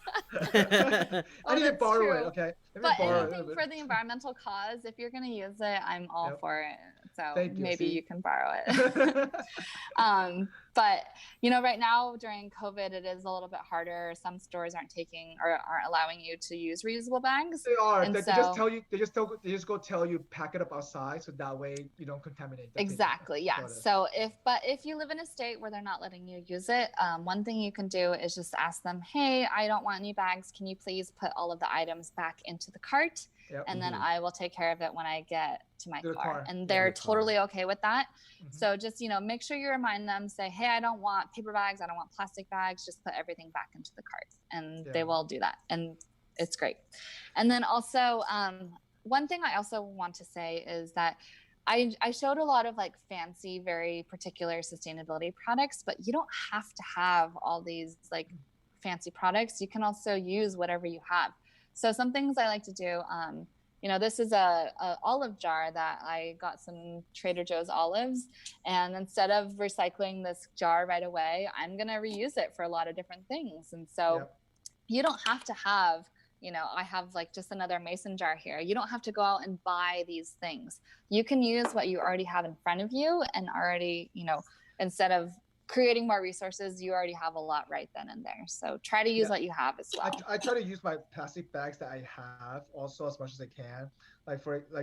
I need to borrow it. Okay. But anything for the environmental cause, if you're gonna use it, I'm all for it. So maybe you can borrow it. But right now during COVID, it is a little bit harder. Some stores aren't taking or aren't allowing you to use reusable bags. They are. They just tell you. They just go tell you pack it up outside, so that way you don't contaminate. Exactly. Yeah. So if you live in a state where they're not letting you use it, one thing you can do is just ask them, hey, I don't want any bags. Can you please put all of the items back into the cart? Yep. And then I will take care of it when I get to my car. And they're totally okay with that. So just, make sure you remind them, say, hey, I don't want paper bags. I don't want plastic bags. Just put everything back into the cart. And they will do that. And it's great. And then also, one thing I also want to say is that I showed a lot of like fancy, very particular sustainability products, but you don't have to have all these like fancy products. You can also use whatever you have. So some things I like to do, this is a olive jar that I got some Trader Joe's olives, and instead of recycling this jar right away, I'm going to reuse it for a lot of different things. And so you don't have to have, I have like just another mason jar here. You don't have to go out and buy these things. You can use what you already have in front of you and already, instead of creating more resources, you already have a lot right then and there. So try to use what you have as well. I try to use my plastic bags that I have also as much as I can,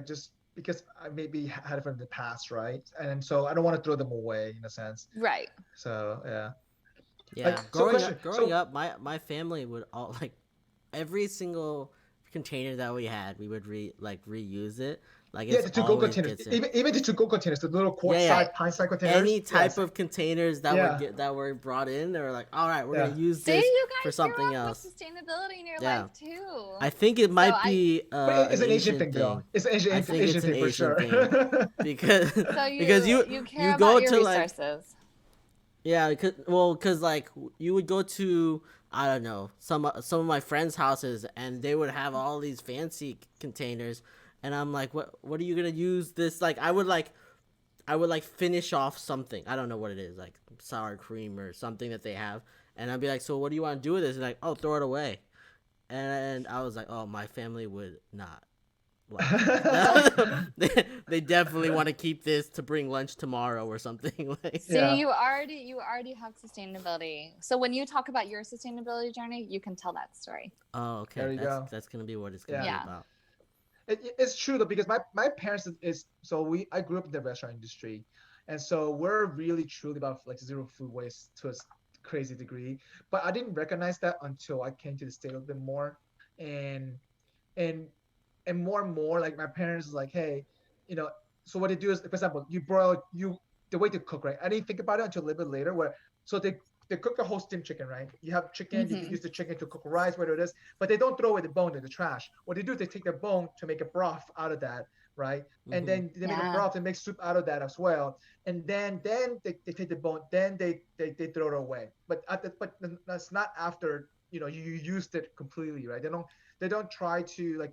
just because I maybe had it from the past, right? And so I don't want to throw them away in a sense. Right. So yeah. Growing up, my family would all every single container that we had, we would reuse it. The to-go containers, even the to-go containers, the little quart-size, pint-size containers. Any type of containers that were brought in, they were like, all right, we're gonna use this for something else. Sustainability in your life too. I think it might be it's an Asian thing, though. It's an Asian thing for sure. because you care about your resources. Because you would go to, I don't know, some of my friends' houses, and they would have all these fancy containers. And I'm like, what are you gonna use this? I would finish off something. I don't know what it is, like sour cream or something that they have. And I'd be like, so what do you want to do with this? And oh, throw it away. And I was like, oh, my family would not. They definitely want to keep this to bring lunch tomorrow or something. You already have sustainability. So when you talk about your sustainability journey, you can tell that story. Oh, okay. There you go. That's gonna be what it's gonna be about. It's true though, because my parents I grew up in the restaurant industry, and so we're really truly about zero food waste to a crazy degree. But I didn't recognize that until I came to the state a bit more, and more and more my parents is like, hey, so what they do is, for example, the way to cook, right? I didn't think about it until a little bit later, where they cook the whole steamed chicken, right? You have chicken, you can use the chicken to cook rice, whatever it is, but they don't throw away the bone in the trash. What they do is they take the bone to make a broth out of that, right? And then they make a broth and make soup out of that as well. And then they take the bone, then they throw it away. But that's not after, you used it completely, right? They don't try to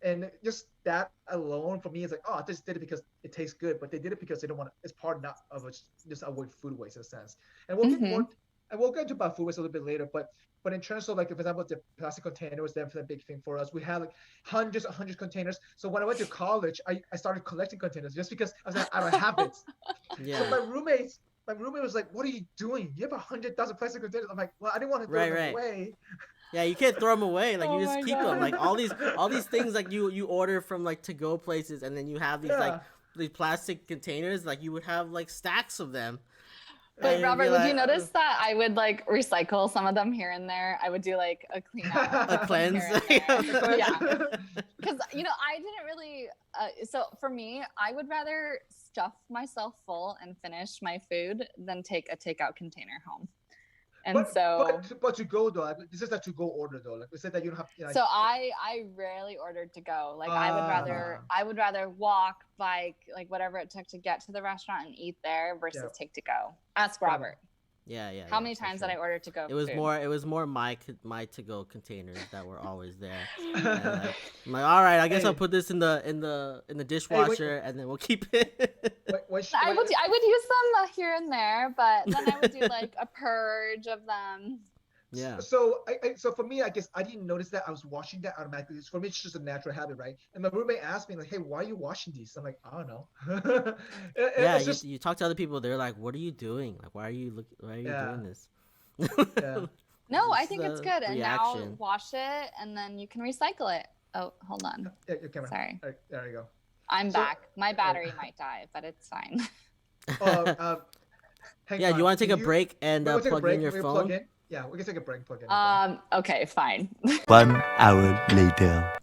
and just that alone for me is oh, I just did it because it tastes good, but they did it because they don't want to, it's part not of just avoid food waste in a sense. And we'll get into about food waste a little bit later, but in terms of for example, the plastic container was definitely a big thing for us. We had hundreds of containers. So when I went to college, I started collecting containers just because I was I don't have it. So my roommate was like, what are you doing? You have 100,000 plastic containers. I'm like, well, I didn't want to throw them away. Yeah, you can't throw them away. You just keep them. All these things you order from to-go places, and then you have these these plastic containers. You would have stacks of them. But Robert, would you notice that I would recycle some of them here and there? I would do a clean out, a cleanse. Yeah, because I didn't really. So for me, I would rather stuff myself full and finish my food than take a takeout container home. And but to go though, this is a to go order though. We said that you don't have. So I rarely ordered to go. I would rather walk, bike, whatever it took to get to the restaurant and eat there versus take to go. Ask Robert. Yeah. How many times did I order to go? It was food? more my to go containers that were always there. And like, I'm like, all right, I guess I'll put this in the dishwasher, and then we'll keep it. I would use them here and there, but then I would do like a purge of them. Yeah. So so for me, I guess I didn't notice that I was washing that automatically. For me, it's just a natural habit, right? And my roommate asked me like, "Hey, why are you washing these?" I'm like, "I don't know." Yeah, you talk to other people, they're like, "What are you doing? Like, why are you doing this?" Yeah. No, I think it's good. And reaction. now wash it, and then you can recycle it. Oh, hold on. Yeah, your camera. Sorry. There you go. I'm back. My battery might die, but it's fine. Yeah, you want to take a break and plug in your phone? Plug in? Yeah, we can take a break. Plug in. Okay, fine. 1 hour later.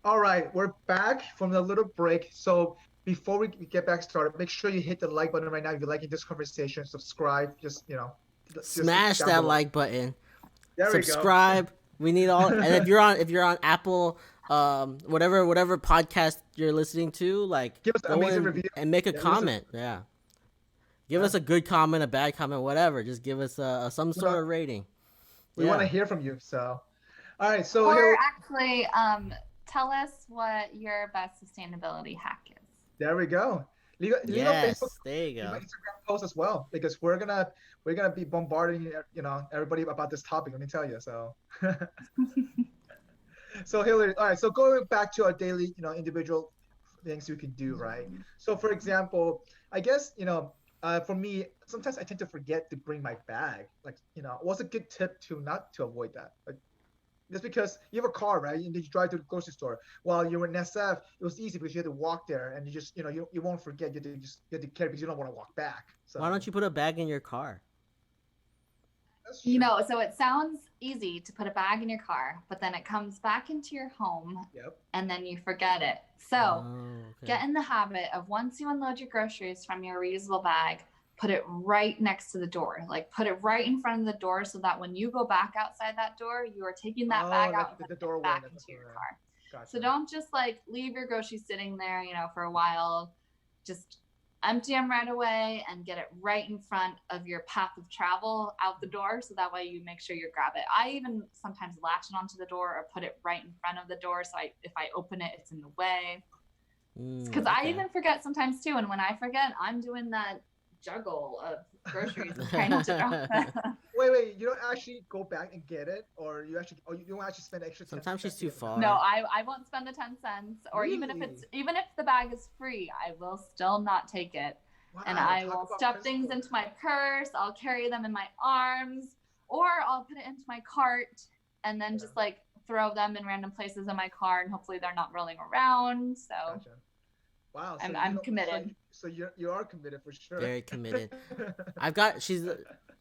All right, we're back from the little break. So before we get back started, make sure you hit the like button right now if you're liking this conversation. Subscribe, smash that like button. There Subscribe. We need all. And if you're on Apple, whatever podcast you're listening to, like, give us an amazing review and make a comment. Give us a good comment, a bad comment, whatever. Just give us some sort of rating. We want to hear from you. So, all right. So actually, tell us what your best sustainability hack is. There we go. Leave on Facebook, there you go. Instagram post as well, because we're gonna be bombarding everybody about this topic. Let me tell you. So, so Hilary, all right. So going back to our daily, individual things you can do, right? So for example, I guess for me, sometimes I tend to forget to bring my bag. Like, what's a good tip not to avoid that? Like, just because you have a car, right? And you drive to the grocery store. While you were in SF, it was easy because you had to walk there, and you just, you won't forget. You have to carry because you don't want to walk back. So why don't you put a bag in your car? So it sounds easy to put a bag in your car, but then it comes back into your home, and then you forget it. So get in the habit of, once you unload your groceries from your reusable bag, put it right next to the door. Like, put it right in front of the door, so that when you go back outside that door, you are taking that bag out and putting it back into your car. Gotcha. So don't just like leave your groceries sitting there, for a while. Just empty them right away and get it right in front of your path of travel out the door, so that way you make sure you grab it. I even sometimes latch it onto the door or put it right in front of the door, so if I open it, it's in the way. Because I even forget sometimes too, and when I forget, I'm doing that juggle of groceries and trying not to drop them. Wait, you don't actually go back and get it, or you don't actually spend extra 10 Sometimes she's too far. No, I won't spend the 10 cents, or really? even if the bag is free, I will still not take it. Wow, and I will stuff things into my purse. I'll carry them in my arms, or I'll put it into my cart and then just like throw them in random places in my car, and hopefully they're not rolling around. So gotcha. Wow, so I'm committed. So you are committed for sure. Very committed.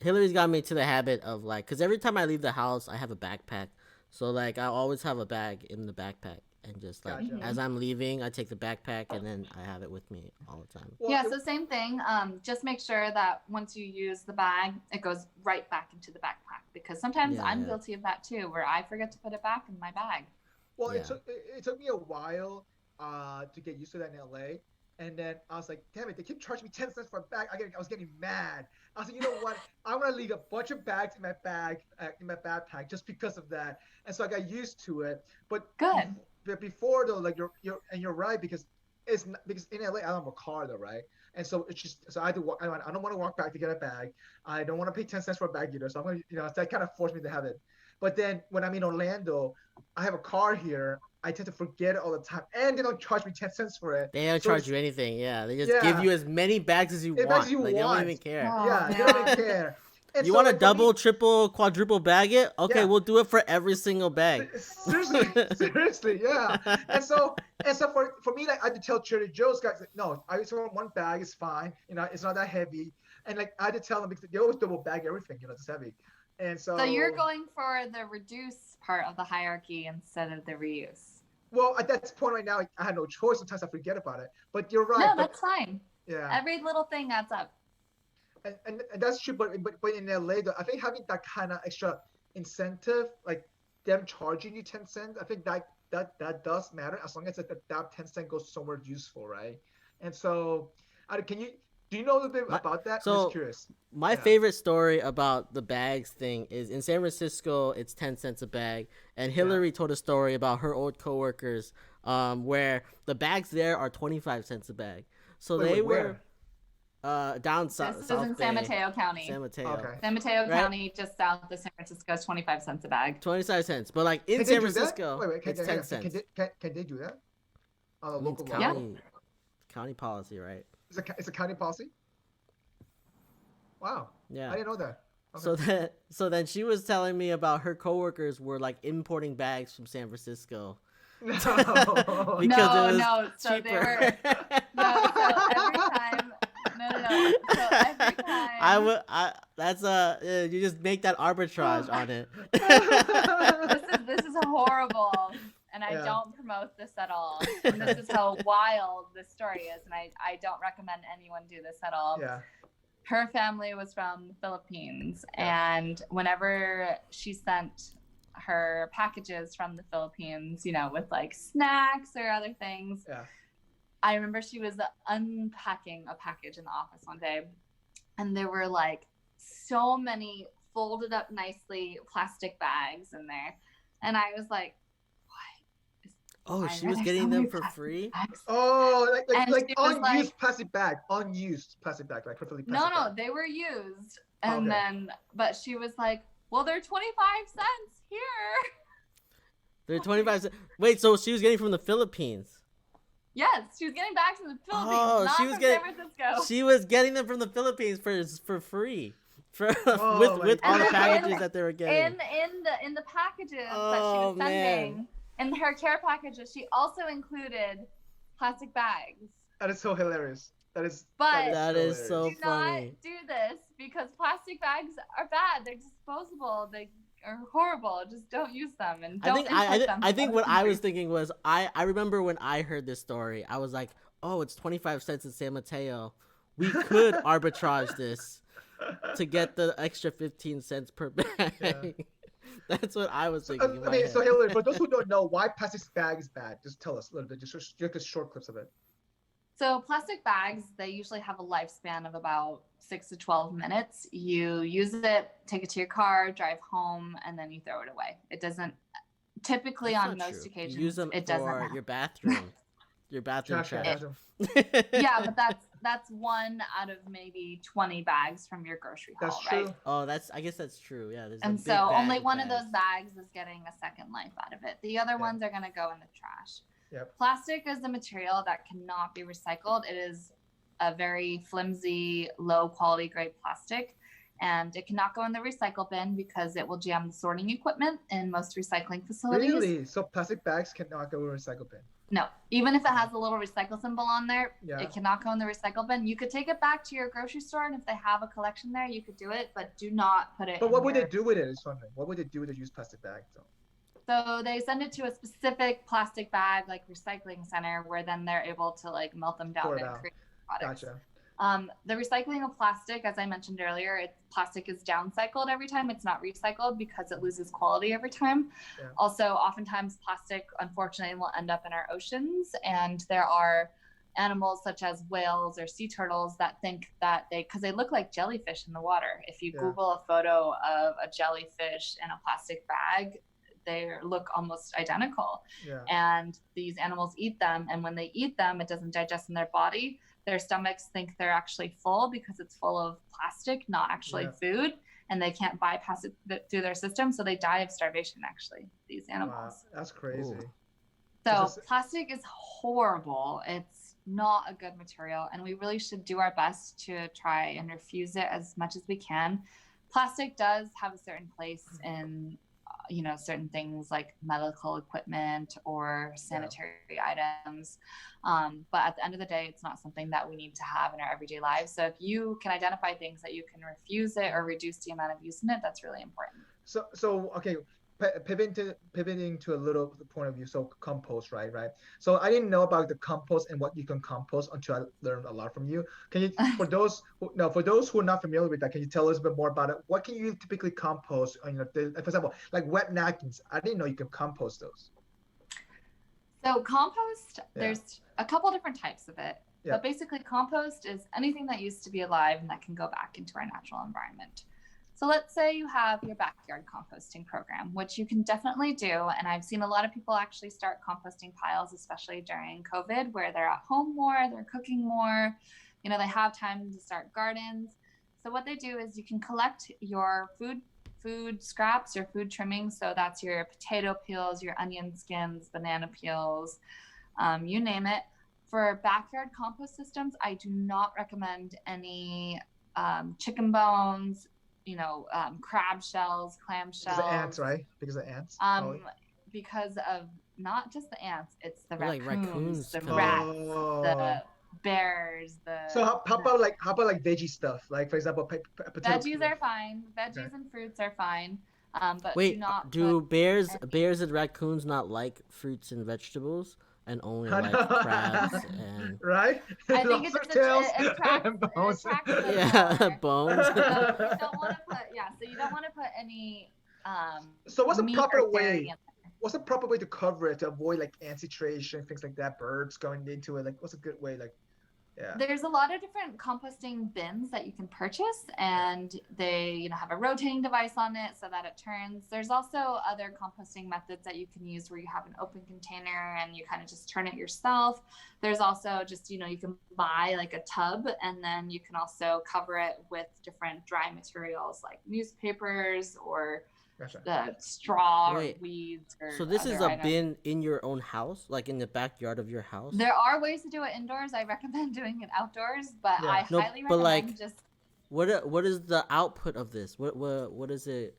Hilary's got me to the habit of, like, because every time I leave the house, I have a backpack. So like I always have a bag in the backpack, and just like as I'm leaving, I take the backpack and then I have it with me all the time. Well, so same thing. Just make sure that once you use the bag, it goes right back into the backpack, because sometimes I'm guilty of that too, where I forget to put it back in my bag. Well, it took me a while to get used to that in LA. And then I was like, damn it, they keep charging me 10 cents for a bag. I was getting mad. I was like, you know what? I'm going to leave a bunch of bags in my backpack just because of that. And so I got used to it. But good. But before though, like you're right, because in LA, I don't have a car though, right? And so it's just, so I had to walk. I don't want to walk back to get a bag. I don't want to pay 10 cents for a bag either. So I'm going to, that kind of forced me to have it. But then when I'm in Orlando, I have a car here. I tend to forget it all the time, and they don't charge me 10 cents for it. They don't charge you anything. Yeah, they just give you as many bags as you want. They don't even care. They don't even care. And you want to double, triple, quadruple bag it? Okay, we'll do it for every single bag. Seriously, yeah. And so for me, like, I had to tell Trader Joe's guys, like, no, I just want one bag, it's fine. It's not that heavy. And like I had to tell them, because they always double bag everything. It's heavy. And so you're going for the reduce part of the hierarchy instead of the reuse. Well, at that point right now, I had no choice. Sometimes I forget about it. But you're right. No, that's fine. Yeah. Every little thing adds up. And that's true. But in LA, though, I think having that kind of extra incentive, like them charging you 10 cents, I think that does matter, as long as that 10 cents goes somewhere useful, right? And so, do Do you know a little bit about that? I'm just curious. My favorite story about the bags thing is in San Francisco, it's 10 cents a bag. And Hilary told a story about her old coworkers where the bags there are 25 cents a bag. So they were down south. This is in San Mateo County. San Mateo. Okay. San Mateo County, just south of San Francisco, is 25 cents a bag. 25 cents. But like in San Francisco, it's 10 cents. Can they do that? Local county policy, right? It's a county policy? Wow. Yeah. I didn't know that. Okay. So then she was telling me about her coworkers were like importing bags from San Francisco. No. Because it was So cheaper. they were so every time. No. So every time. You just make that arbitrage on it. This is horrible. And I don't promote this at all. And this is how wild this story is. And I don't recommend anyone do this at all. Yeah. Her family was from the Philippines. And whenever she sent her packages from the Philippines, with like snacks or other things, I remember she was unpacking a package in the office one day. And there were like so many folded up nicely plastic bags in there. And I was like, oh, she was getting them for free? Bags? Oh, like unused plastic bag, like perfectly plastic No, they were used. And then, but she was like, well, they're 25 cents here. They're 25 cents. Wait, so she was getting from the Philippines? Yes, she was getting bags from the Philippines, not from San Francisco. She was getting them from the Philippines for free. With all the packages that they were getting. In the packages that she was sending. In her care packages, she also included plastic bags. That is so hilarious. That is so funny. Do not do this because plastic bags are bad. They're disposable. They are horrible. Just don't use them and don't import them. I think what I was thinking was I remember when I heard this story, I was like, oh, it's 25 cents in San Mateo. We could arbitrage this to get the extra 15 cents per bag. Yeah. That's what I was thinking. So Hilary, for those who don't know why plastic bag is bad, just tell us a little bit, just short clips of it. So plastic bags, they usually have a lifespan of about 6 to 12 minutes. You use it, take it to your car, drive home, and then you throw it away. It doesn't typically on most occasions. You use them for your bathroom. Your bathroom trash. Yeah, but that's one out of maybe 20 bags from your grocery haul, true. Right? Oh, I guess that's true. Yeah. And so only one of those bags is getting a second life out of it. The other ones are going to go in the trash. Yep. Plastic is a material that cannot be recycled. It is a very flimsy, low quality grade plastic, and it cannot go in the recycle bin because it will jam the sorting equipment in most recycling facilities. Really? So plastic bags cannot go in the recycle bin? No, even if it has a little recycle symbol on there, yeah. It cannot go in the recycle bin. You could take it back to your grocery store, and if they have a collection there, you could do it, but do not put it But what would they do with it? What would they do with the used plastic bag, though? So they send it to a specific plastic bag, like recycling center, where then they're able to like melt them down and create products. Gotcha. The recycling of plastic, as I mentioned earlier, plastic is downcycled every time. It's not recycled because it loses quality every time. Yeah. Also, oftentimes plastic, unfortunately, will end up in our oceans. And there are animals such as whales or sea turtles that think that because they look like jellyfish in the water. If you Google a photo of a jellyfish in a plastic bag, they look almost identical. Yeah. And these animals eat them. And when they eat them, it doesn't digest in their body. Their stomachs think they're actually full because it's full of plastic, not actually food. And they can't bypass it through their system. So they die of starvation, actually, these animals. Wow, that's crazy. Ooh. So plastic is horrible. It's not a good material. And we really should do our best to try and refuse it as much as we can. Plastic does have a certain place in certain things like medical equipment or sanitary items. But at the end of the day, it's not something that we need to have in our everyday lives. So if you can identify things that you can refuse it or reduce the amount of use in it, that's really important. So okay, pivoting to a little point of view. So compost, right? So I didn't know about the compost and what you can compost until I learned a lot from you. Can you, for those who are not familiar with that, can you tell us a bit more about it? What can you typically compost? For example, like wet napkins. I didn't know you could compost those. So compost, there's a couple different types of it. But basically, compost is anything that used to be alive and that can go back into our natural environment. So let's say you have your backyard composting program, which you can definitely do. And I've seen a lot of people actually start composting piles, especially during COVID, where they're at home more, they're cooking more, you know, they have time to start gardens. So what they do is you can collect your food scraps, your food trimmings. So that's your potato peels, your onion skins, banana peels, you name it. For backyard compost systems, I do not recommend any chicken bones, you know, crab shells, clam shells. Because of ants, right? Because of ants. Because of not just the ants, it's the raccoons, like raccoons, the rats, the bears. So how about like veggie stuff? Like for example, potato veggies are fine. Veggies and fruits are fine. But wait, do bears and raccoons not like fruits and vegetables? And only like crabs and right? I think it attracts bones. So you don't want to put any so what's a proper way? What's a proper way to cover it to avoid like ancestration, things like that, birds going into it? Like what's a good way? Like there's a lot of different composting bins that you can purchase, and they, you know, have a rotating device on it so that it turns. There's also other composting methods that you can use where you have an open container and you kind of just turn it yourself. There's also just, you know, you can buy like a tub, and then you can also cover it with different dry materials like newspapers or the straw or weeds. Or so this is a bin in your own house, like in the backyard of your house? There are ways to do it indoors. I recommend doing it outdoors, but I highly recommend just. What is the output of this? What is it?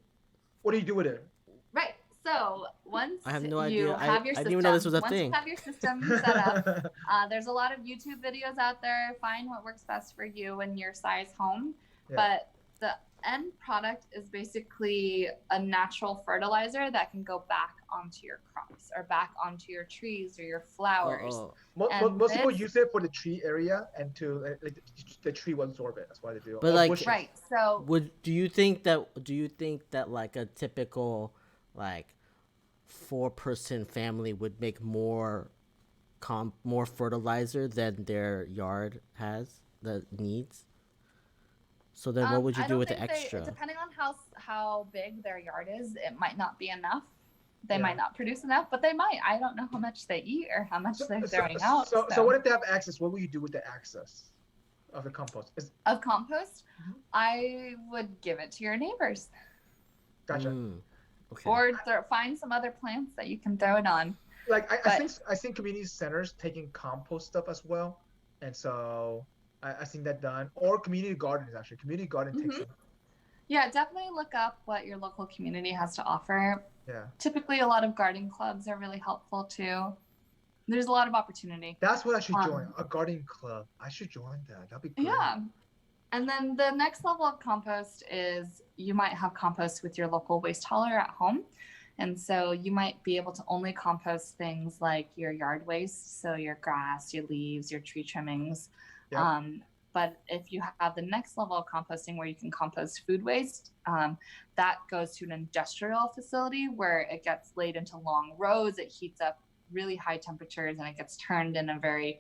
What do you do with it? Right. So once I have no you idea. have your system, I didn't even know this was a thing. Once you have your system set up, there's a lot of YouTube videos out there. Find what works best for you and your size home. But the end product is basically a natural fertilizer that can go back onto your crops or back onto your trees or your flowers. Most people use it for the tree area and to like the tree will absorb it. That's why they do it. But like, bushes. Right. So do you think that like a typical like 4-person family would make more fertilizer than their yard has that needs? So then what would you do with the extra? Depending on how big their yard is, it might not be enough. They might not produce enough, but they might. I don't know how much they eat or how much they're throwing out. So what if they have access? What will you do with the access of the compost? Of compost? I would give it to your neighbors. Gotcha. Okay. Or find some other plants that you can throw it on. Like I think community centers taking compost stuff as well, and so I've seen that done. Or community gardens, actually. Community garden takes it. Yeah, definitely look up what your local community has to offer. Yeah. Typically, a lot of garden clubs are really helpful too. There's a lot of opportunity. That's what I should join. A garden club. I should join that. That'd be great. Yeah. And then the next level of compost is you might have compost with your local waste hauler at home. And so you might be able to only compost things like your yard waste. So your grass, your leaves, your tree trimmings. Yep. But if you have the next level of composting where you can compost food waste, that goes to an industrial facility where it gets laid into long rows. It heats up really high temperatures and it gets turned in a very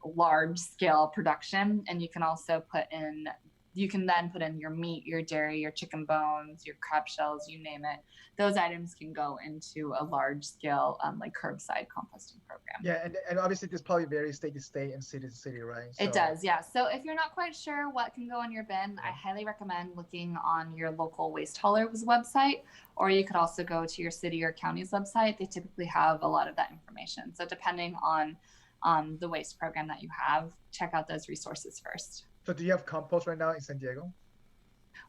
large scale production. And you can also then put in your meat, your dairy, your chicken bones, your crab shells, you name it. Those items can go into a large scale like curbside composting program. Yeah, and obviously this probably varies state to state and city to city, right? So. It does, yeah. So if you're not quite sure what can go in your bin, I highly recommend looking on your local waste hauler's website, or you could also go to your city or county's website. They typically have a lot of that information. So depending on the waste program that you have, check out those resources first. So do you have compost right now in San Diego?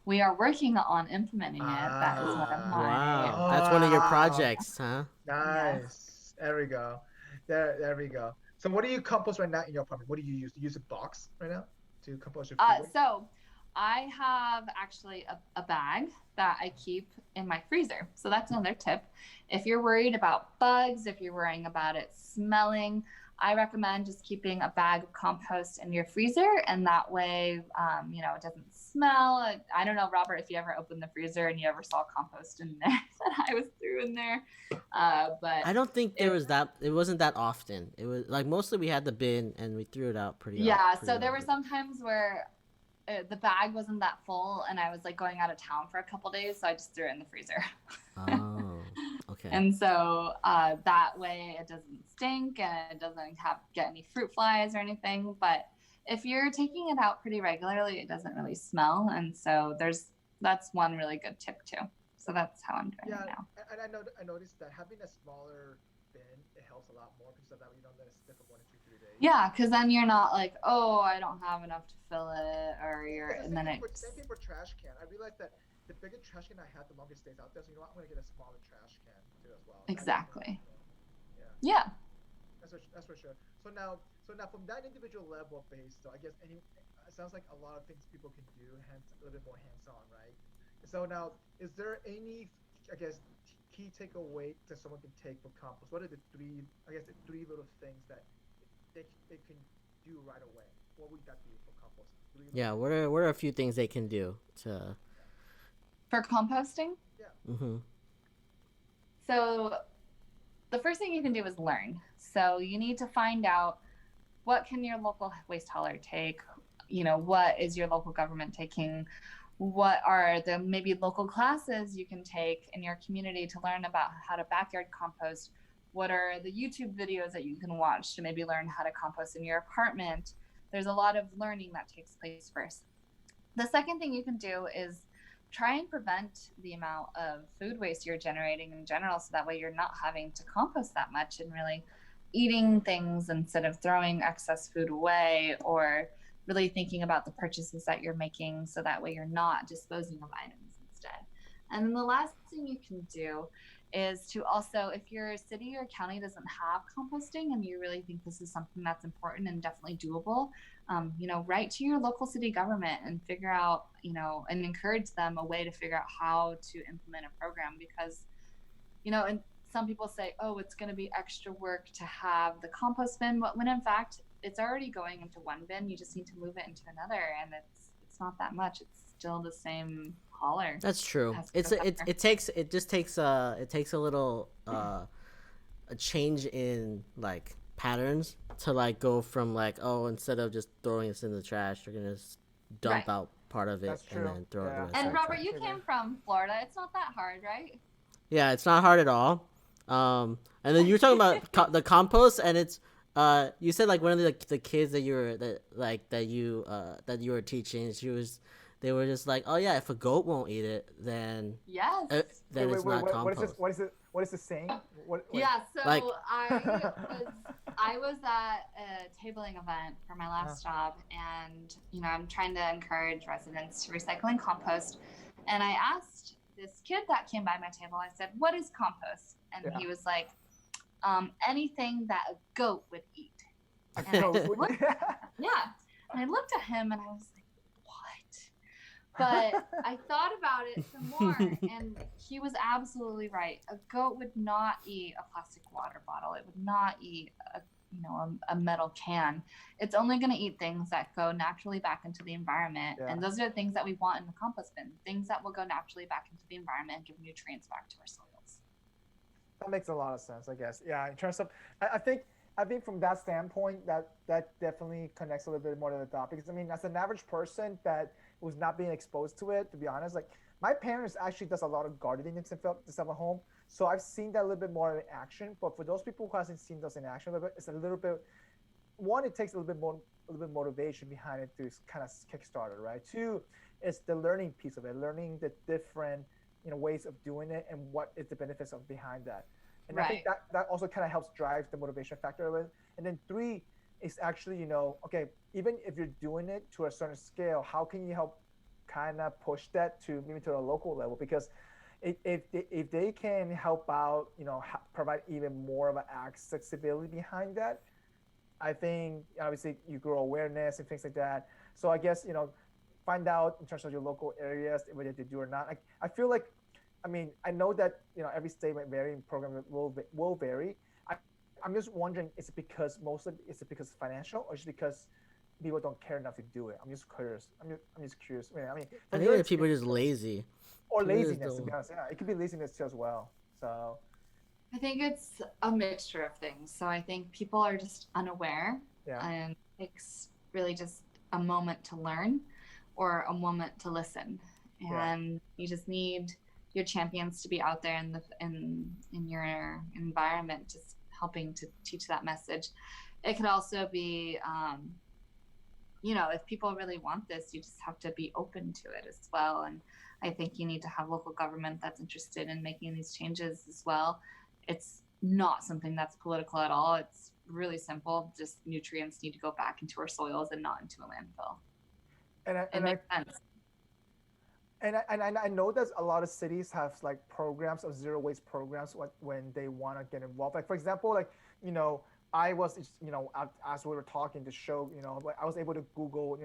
We are working on implementing it. That is one of mine. Wow. That's one of your projects, huh? Nice. Yeah. There we go. There we go. So what do you compost right now in your apartment? What do you use? Do you use a box right now to compost your food? So I have actually a bag that I keep in my freezer. So that's another tip. If you're worried about bugs, if you're worrying about it smelling, I recommend just keeping a bag of compost in your freezer, and that way, it doesn't smell. I don't know, Robert, if you ever opened the freezer and you ever saw compost in there that I was threw in there, but I don't think it wasn't that often. It was like mostly we had the bin and we threw it out pretty. So there were some times where the bag wasn't that full, and I was like going out of town for a couple days, so I just threw it in the freezer. Oh, okay. And so that way it doesn't stink and it doesn't get any fruit flies or anything. But if you're taking it out pretty regularly, it doesn't really smell. And so that's one really good tip too. So that's how I'm doing it now. And I noticed that having a smaller bin, it helps a lot more because of that you don't let it stick for 1 to 3 days. Yeah, because then you're not like, oh, I don't have enough to fill it, or Same thing for trash can. I realized that the bigger trash can I had, the longer it stays out there. So you know what? I'm gonna get a smaller trash can too as well. Exactly. Yeah. That's for sure. So now from that individual level of base, so I guess it sounds like a lot of things people can do, hence a little bit more hands-on, right? So now, is there any, I guess, key takeaway that someone can take from compost? What are the three little things that they can do right away? What would that be for compost? What are a few things they can do to? For composting? Yeah. Mm-hmm. So the first thing you can do is learn. So you need to find out, what can your local waste hauler take? What is your local government taking? What are the maybe local classes you can take in your community to learn about how to backyard compost? What are the YouTube videos that you can watch to maybe learn how to compost in your apartment? There's a lot of learning that takes place first. The second thing you can do is try and prevent the amount of food waste you're generating in general, so that way you're not having to compost that much and really eating things instead of throwing excess food away, or really thinking about the purchases that you're making, so that way you're not disposing of items instead. And then the last thing you can do is to also, if your city or county doesn't have composting and you really think this is something that's important and definitely doable, write to your local city government and figure out, and encourage them a way to figure out how to implement a program. Because, and some people say, oh, it's going to be extra work to have the compost bin, but when in fact it's already going into one bin, you just need to move it into another, and it's not that much. It's still the same hauler. That's true. It takes a little a change in like patterns to like go from like, oh, instead of just throwing this in the trash, you're gonna just dump out part of it and then throw it in the And Robert, you came from Florida. It's not that hard, right? Yeah, it's not hard at all. And then you were talking about the compost, and it's you said like one of the kids that you were teaching, they were just like, oh yeah, if a goat won't eat it, then then it's not compost. What is the saying? Yeah, so like, I was at a tabling event for my last job, and I'm trying to encourage residents to recycle and compost. And I asked this kid that came by my table, I said, what is compost? And he was like, anything that a goat would eat. And I looked at him and I was like, but I thought about it some more, and he was absolutely right. A goat would not eat a plastic water bottle. It would not eat a metal can. It's only going to eat things that go naturally back into the environment. And those are the things that we want in the compost bin, things that will go naturally back into the environment and give nutrients back to our soils. That makes a lot of sense, I guess. Yeah, in terms of, I think from that standpoint, that definitely connects a little bit more to the topic. Because I mean, as an average person that was not being exposed to it, to be honest, like my parents actually does a lot of gardening and stuff at home, so I've seen that a little bit more in action. But for those people who hasn't seen those in action a little bit, it's a little bit, one, it takes a little bit motivation behind it to kind of kickstart it, right? Two, it's the learning piece of it, learning the different ways of doing it and what is the benefits of behind that. And I think that also kind of helps drive the motivation factor of it. And then three is actually, okay, even if you're doing it to a certain scale, how can you help kind of push that to maybe to a local level? Because if they can help out, provide even more of an accessibility behind that, I think obviously you grow awareness and things like that. So I guess, find out in terms of your local areas whether they do or not. I feel like, I know that every state might vary and program will vary. I I'm just wondering, is it because it's financial, or is it because people don't care enough to do it? I'm just curious. I'm just curious. I mean, I think that people are just lazy. Or laziness, to be honest. Yeah, it could be laziness too as well. So I think it's a mixture of things. So I think people are just unaware, and it's really just a moment to learn or a moment to listen. And you just need your champions to be out there in your environment, just helping to teach that message. It could also be, if people really want this, you just have to be open to it as well. And I think you need to have local government that's interested in making these changes as well. It's not something that's political at all. It's really simple. Just nutrients need to go back into our soils and not into a landfill. It makes sense. And I know that a lot of cities have like programs of zero waste programs when they want to get involved. Like, for example, I was, as we were talking to show, I was able to Google,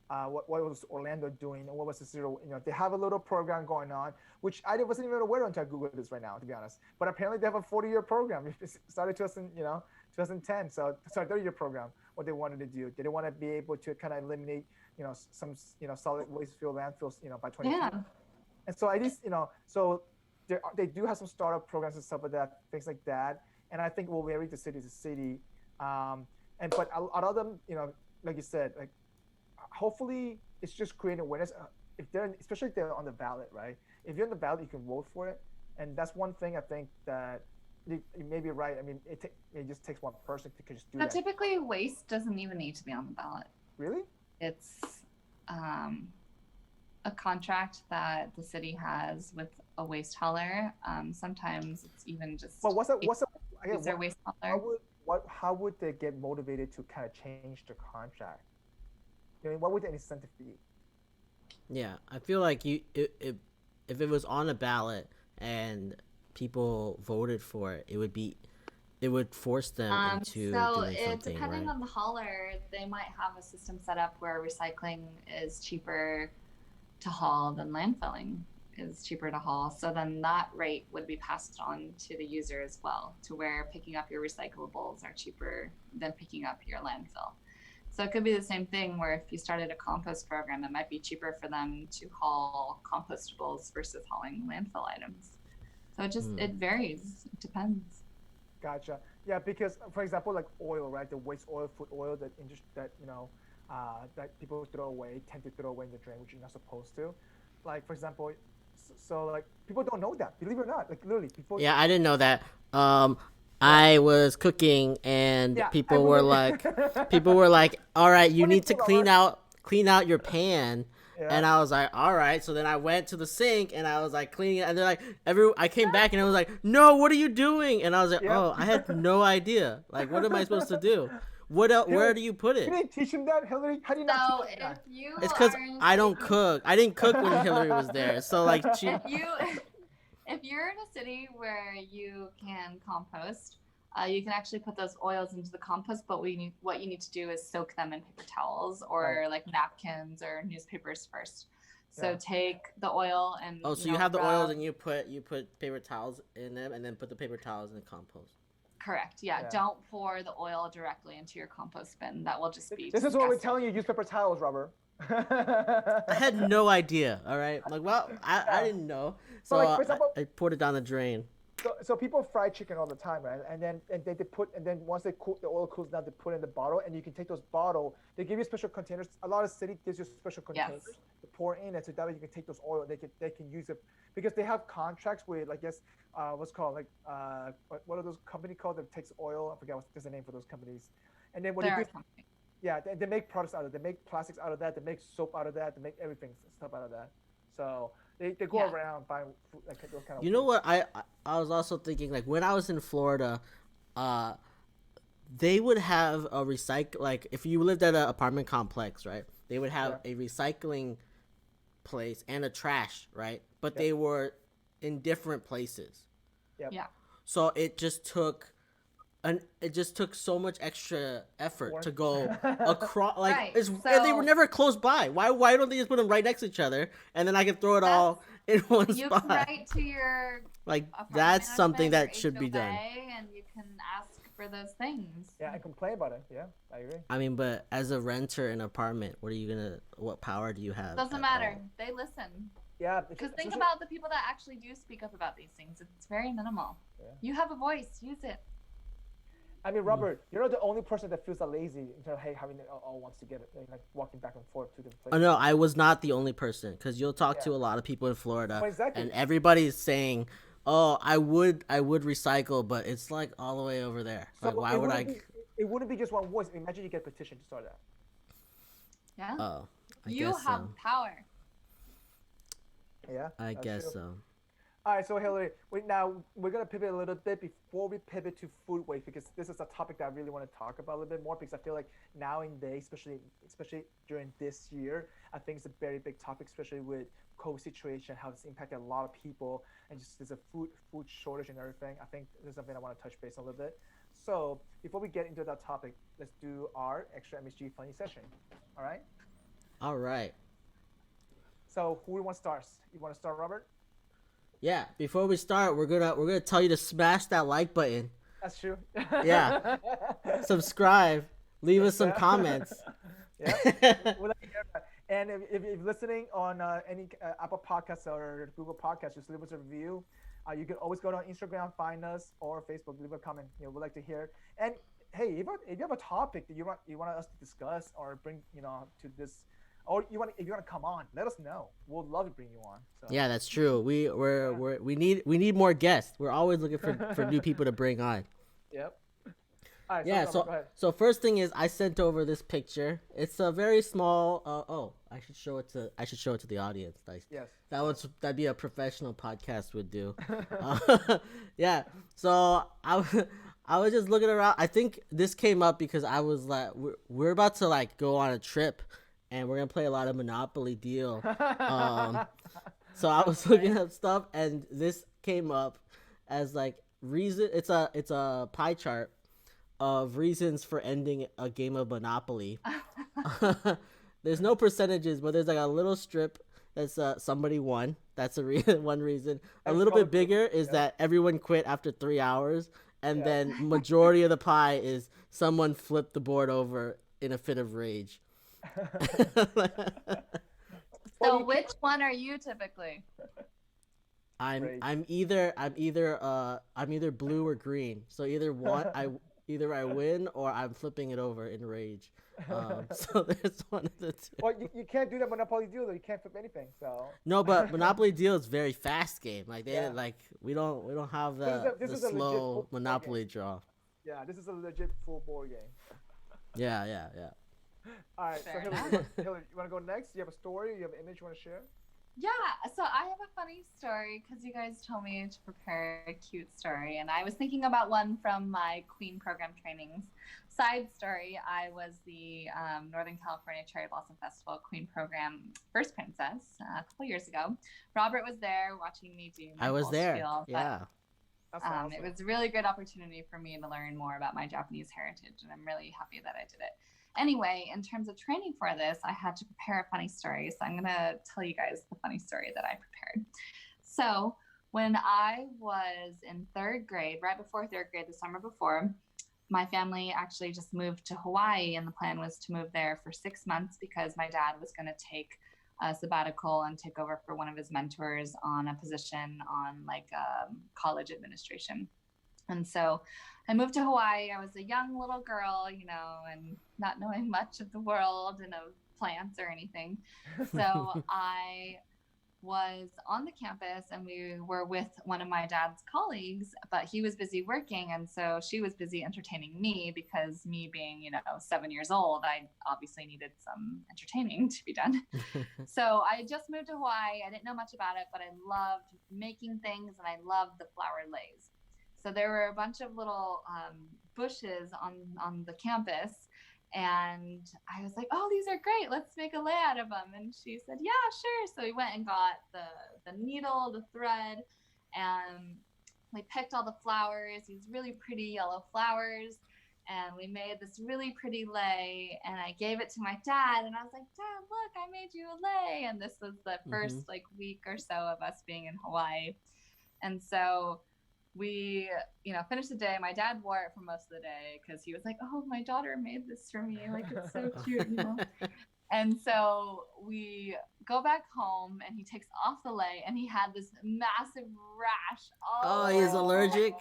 what was Orlando doing and what was the zero, they have a little program going on, which I wasn't even aware until I Googled this right now, to be honest. But apparently they have a 40-year program. It started 2010. So it's a 30-year program, what they wanted to do. They want to be able to kind of eliminate, some, solid waste field landfills, by 2020. Yeah. And so at least, so they do have some startup programs and stuff like that, things like that. And I think it will vary to city to city. But a lot of them, like you said, like hopefully it's just creating awareness. Especially if they're on the ballot, right? If you're on the ballot, you can vote for it. And that's one thing I think that you may be right. I mean, it just takes one person to just do that. Typically, waste doesn't even need to be on the ballot. Really? It's a contract that the city has with a waste hauler. Sometimes it's even just. But their waste hauler. How would they get motivated to kind of change the contract? What would the incentive be? Yeah, I feel like if it was on a ballot and people voted for it, it would force them into doing something. Depending right? on the hauler, they might have a system set up where recycling is cheaper to haul than landfilling is cheaper to haul. So then that rate would be passed on to the user as well, to where picking up your recyclables are cheaper than picking up your landfill. So it could be the same thing where if you started a compost program, it might be cheaper for them to haul compostables versus hauling landfill items. So it varies. It depends. Gotcha. Yeah, because for example, like oil, right? The waste oil, food oil that people tend to throw away in the drain, which you're not supposed to. Like for example, so like people don't know that. Believe it or not, like literally people. Yeah, I didn't know that. I was cooking and people were like, all right, you need to clean out your pan. Yeah. And I was like, all right. So then I went to the sink and I was like cleaning it. And they're like, I came back and I was like, no, what are you doing? And I was like, oh, I had no idea. Like, what am I supposed to do? What else? Where do you put it? You didn't teach him that, Hilary? How do you not teach him that? It's because I don't cook. I didn't cook when Hilary was there. So like, if you're in a city where you can compost, you can actually put those oils into the compost, but what you need to do is soak them in paper towels or like napkins or newspapers first. So take the oil and so you have the oils and you put paper towels in them and then put the paper towels in the compost. Correct. Yeah. Don't pour the oil directly into your compost bin. That will just be. This is what we're telling you. Use paper towels, Robert. I had no idea. All right. Like, well, I didn't know. So like, for example, I poured it down the drain. So people fry chicken all the time, right? And then once the oil cools down, they put it in the bottle, and you can take those bottles. They give you special containers. A lot of cities gives you special containers to pour in, and so that way you can take those oil. They can use it because they have contracts with, I guess, what's called like what are those companies called that takes oil? I forget what's the name for those companies. And then what they do, they make products out of it. They make plastics out of that. They make soap out of that. They make everything stuff out of that. So. They go around buying like those kind of. You know what I was also thinking, like when I was in Florida, they would have a like if you lived at an apartment complex, right? They would have a recycling place and a trash, right? But they were in different places. Yep. Yeah. So it just took so much extra effort to go across. Like they were never close by. Why don't they just put them right next to each other and then I can throw it all in one spot? You can write to your that's something that should be done. And you can ask for those things. Yeah, and complain about it. Yeah, I agree. I mean, but as a renter in an apartment, what power do you have? Doesn't matter. They listen. Yeah, because think about the people that actually do speak up about these things. It's very minimal. Yeah. You have a voice. Use it. I mean, Robert, you're not the only person that feels lazy in terms of, hey, having all wants to get it, like walking back and forth to the place. Oh no, I was not the only person, because you'll talk to a lot of people in Florida, and everybody's saying, "Oh, I would recycle, but it's like all the way over there. So like, why would I?" It wouldn't be just one voice. Imagine you get a petition to start that. Yeah. Oh, you have power. Yeah. I guess so. All right, so Hilary, now we're gonna pivot a little bit before we pivot to food waste, because this is a topic that I really want to talk about a little bit more, because I feel like nowadays, especially during this year, I think it's a very big topic, especially with COVID situation, how it's impacted a lot of people, and just there's a food shortage and everything. I think this is something I want to touch base on a little bit. So before we get into that topic, let's do our extra MSG funny session. All right. All right. So who wants to start? You want to start, Robert? Yeah, before we start, we're gonna tell you to smash that like button. That's true. Yeah. Subscribe. Leave us some comments. Yeah. And if you're listening on any Apple Podcasts or Google Podcasts, just leave us a review. You can always go to Instagram, find us, or Facebook, leave a comment. We'd like to hear. And hey, if you have a topic that you want us to discuss or bring, to this. Or if you want to come on, let us know. We'll love to bring you on. So. Yeah, that's true. We need more guests. We're always looking for new people to bring on. Yep. All right, yeah. So first thing is, I sent over this picture. It's a very small. I should show it to the audience. Yes. That'd be a professional podcast would do. Yeah. So I was just looking around. I think this came up because I was like, we're about to like go on a trip. And we're gonna play a lot of Monopoly Deal. So I was looking up stuff, and this came up as like reason. It's a pie chart of reasons for ending a game of Monopoly. There's no percentages, but there's like a little strip that's somebody won. That's one reason. A little bit bigger is that everyone quit after 3 hours, and then majority of the pie is someone flipped the board over in a fit of rage. So which one are you typically? I'm either blue or green. So either I win or I'm flipping it over in rage. So there's one of the two. Well, you can't do that Monopoly Deal though. You can't flip anything. So no, but Monopoly Deal is very fast game. Like we don't have the slow Monopoly draw. Yeah, this is a legit full board game. Yeah. All right, so Hilary, you want to go next? You have a story? You have an image you want to share? Yeah, so I have a funny story because you guys told me to prepare a cute story, and I was thinking about one from my Queen program trainings. Side story, I was the Northern California Cherry Blossom Festival Queen program first princess a couple years ago. Robert was there watching me do my I was there, spiel, yeah. That's awesome. It was a really good opportunity for me to learn more about my Japanese heritage, and I'm really happy that I did it. Anyway, in terms of training for this, I had to prepare a funny story. So I'm going to tell you guys the funny story that I prepared. So when I was in third grade, right before third grade, the summer before, my family actually just moved to Hawaii. And the plan was to move there for 6 months because my dad was going to take a sabbatical and take over for one of his mentors on a position on like college administration. And so I moved to Hawaii. I was a young little girl, and not knowing much of the world and of plants or anything. So I was on the campus and we were with one of my dad's colleagues, but he was busy working. And so she was busy entertaining me because me being, 7 years old, I obviously needed some entertaining to be done. So I just moved to Hawaii. I didn't know much about it, but I loved making things and I loved the flower lays. So there were a bunch of little bushes on the campus, and I was like, oh, these are great. Let's make a lay out of them. And she said, yeah, sure. So we went and got the needle, the thread, and we picked all the flowers, these really pretty yellow flowers, and we made this really pretty lay, and I gave it to my dad, and I was like, Dad, look, I made you a lay. And this was the first week or so of us being in Hawaii. And so we, finished the day. My dad wore it for most of the day because he was like, oh, my daughter made this for me. Like, it's so cute, And so we go back home and he takes off the lei and he had this massive rash. Oh, he's allergic?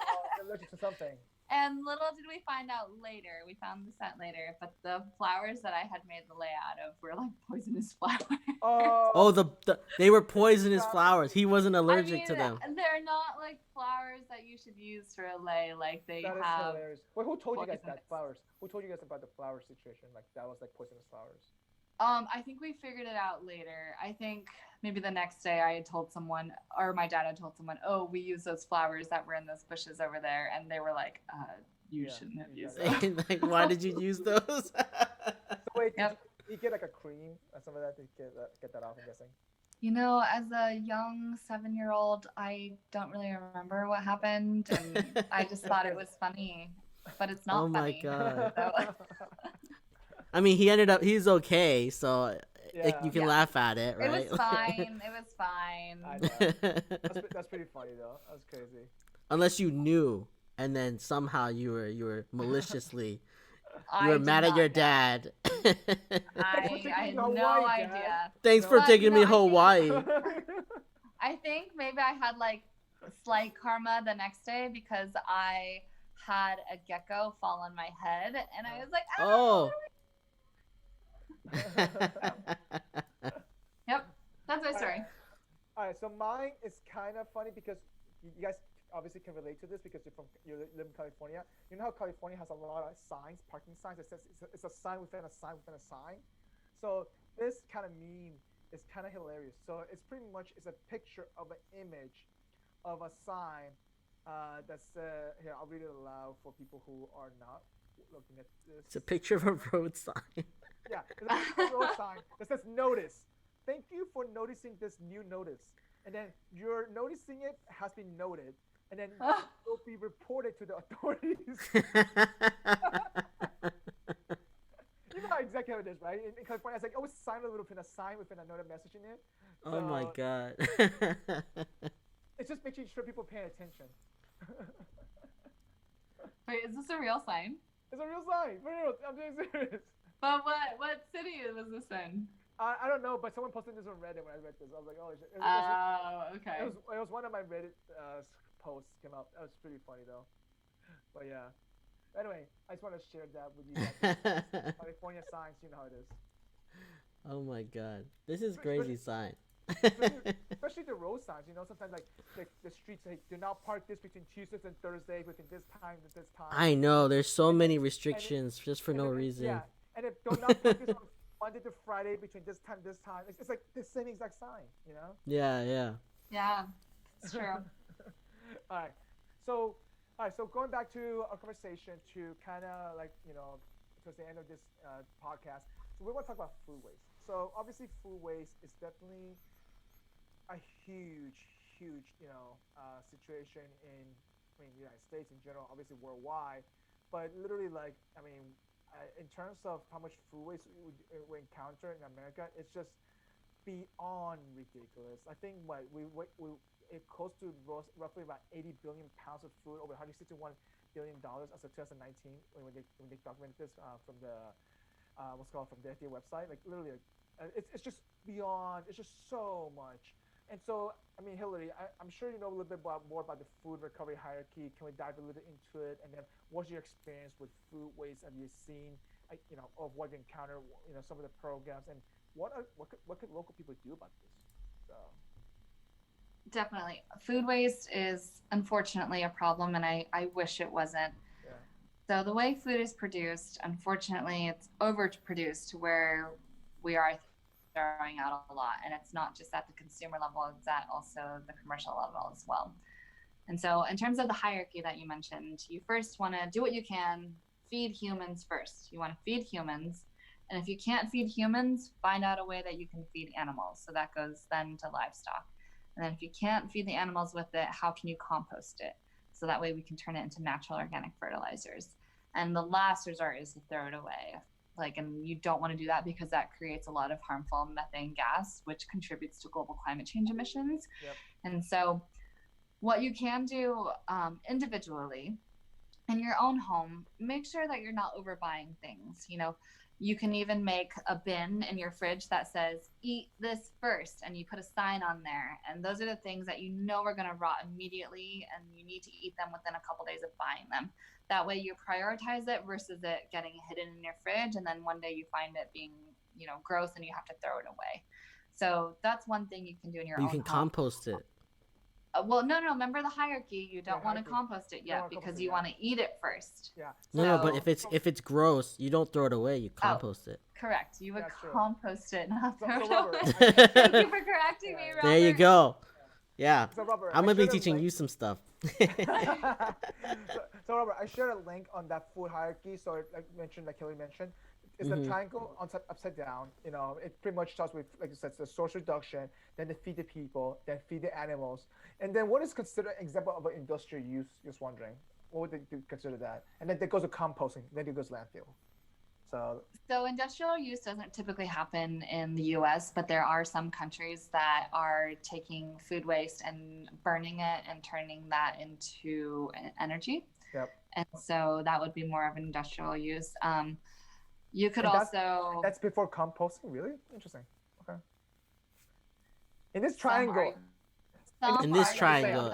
Allergic to something. And little did we find out later, we found the scent later, but the flowers that I had made the lei out of were like poisonous flowers. Oh, they were poisonous flowers. He wasn't allergic to them. They're not like flowers that you should use for a lei. Like they that have. Is hilarious. Wait, who told you guys that flowers? Who told you guys about the flower situation? Like that was like poisonous flowers. I think we figured it out later. I think maybe the next day I had told someone, or my dad had told someone, oh, we use those flowers that were in those bushes over there. And they were like, you shouldn't have used them. Like, why did you use those? So wait, did you get like a cream or some of that to get that off, I'm guessing? As a young 7-year-old, I don't really remember what happened. And I just thought it was funny, but it's not funny. Oh my God. So. I mean, he's okay, so you can laugh at it, right? It was fine. It was fine. I know. That's pretty funny, though. That was crazy. Unless you knew, and then somehow you were maliciously, you were mad at your dad. I had no idea. Thanks for taking me Hawaii. I think maybe I had like slight karma the next day because I had a gecko fall on my head, and I was like, oh. Yep, that's my story. All right, so mine is kind of funny because you guys obviously can relate to this because you live in California. You know how California has a lot of signs, parking signs. It says it's a sign within a sign within a sign. So this kind of meme is kind of hilarious. So it's pretty much a picture of an image of a sign that's here. I'll read it aloud for people who are not looking at this. It's a picture of a road sign. Yeah, it's a road sign that says notice. Thank you for noticing this new notice. And then your noticing it has been noted. And then it will be reported to the authorities. You know how exactly how it is, right? In California, it's like always sign within a sign within another message in it. So, oh my God. It's just making sure people pay attention. Wait, is this a real sign? It's a real sign. For real. I'm being serious. But what city was this in? I don't know, but someone posted this on Reddit when I read this. I was like, oh, okay. It was one of my Reddit posts came out. That was pretty funny though. But yeah. Anyway, I just want to share that with you guys. California signs, you know how it is. Oh my God, this is crazy sign. especially the road signs, sometimes like the streets say do not park this between Tuesdays and Thursdays within this time to this time. I know, there's so many restrictions just for no reason. Yeah, and if do not park this on Monday to Friday between this time, it's like the same exact sign, Yeah, it's true. All right, so going back to our conversation to kind of like towards the end of this podcast, so we want to talk about food waste. So obviously food waste is definitely a huge situation in the United States in general, obviously worldwide, but literally in terms of how much food waste we encounter in America, it's just beyond ridiculous. I think it close to roughly about 80 billion pounds of food, over 161 billion dollars as of 2019 when they documented this from the from the FDA website. Like literally, it's just beyond. It's just so much. And so, Hilary, I'm sure you know a little bit more about the food recovery hierarchy. Can we dive a little into it? And then, what's your experience with food waste? Have you seen, of what you encounter, some of the programs, and what could local people do about this? So. Definitely, food waste is unfortunately a problem, and I wish it wasn't. Yeah. So the way food is produced, unfortunately, it's overproduced to where we are throwing out a lot, and it's not just at the consumer level, it's at also the commercial level as well. And so in terms of the hierarchy that you mentioned, you first want to do what you can, feed humans first. You want to feed humans, and if you can't feed humans, find out a way that you can feed animals. So that goes then to livestock. And then if you can't feed the animals with it, how can you compost it? So that way we can turn it into natural organic fertilizers. And the last resort is to throw it away. And you don't want to do that because that creates a lot of harmful methane gas, which contributes to global climate change emissions. Yep. And so what you can do individually in your own home, make sure that you're not overbuying things. You can even make a bin in your fridge that says, eat this first, and you put a sign on there. And those are the things that are going to rot immediately, and you need to eat them within a couple days of buying them. That way you prioritize it versus it getting hidden in your fridge, and then one day you find it being, gross and you have to throw it away. So that's one thing you can do in your own home. You can compost it. Well, no, remember the hierarchy. You don't want to compost it yet because you want to eat it first. Yeah. No, but if it's gross, you don't throw it away. You compost it. Correct. You would compost it, not throw it Robert, away. Thank you for correcting me, Robert. There you go. Yeah. So Robert, I'm gonna be teaching you some stuff. so Robert, I shared a link on that food hierarchy. So like Hilary mentioned, it's the triangle upside down. It pretty much starts with, like you said, the source reduction, then they feed the people, then feed the animals, and then what is considered an example of an industrial use? Just wondering, what would they consider that? And then it goes to composting, then it goes to landfill. So industrial use doesn't typically happen in the U.S., but there are some countries that are taking food waste and burning it and turning that into energy. Yep. And so that would be more of an industrial use. You could that's before composting, really? Interesting. Okay. In this triangle. In this triangle.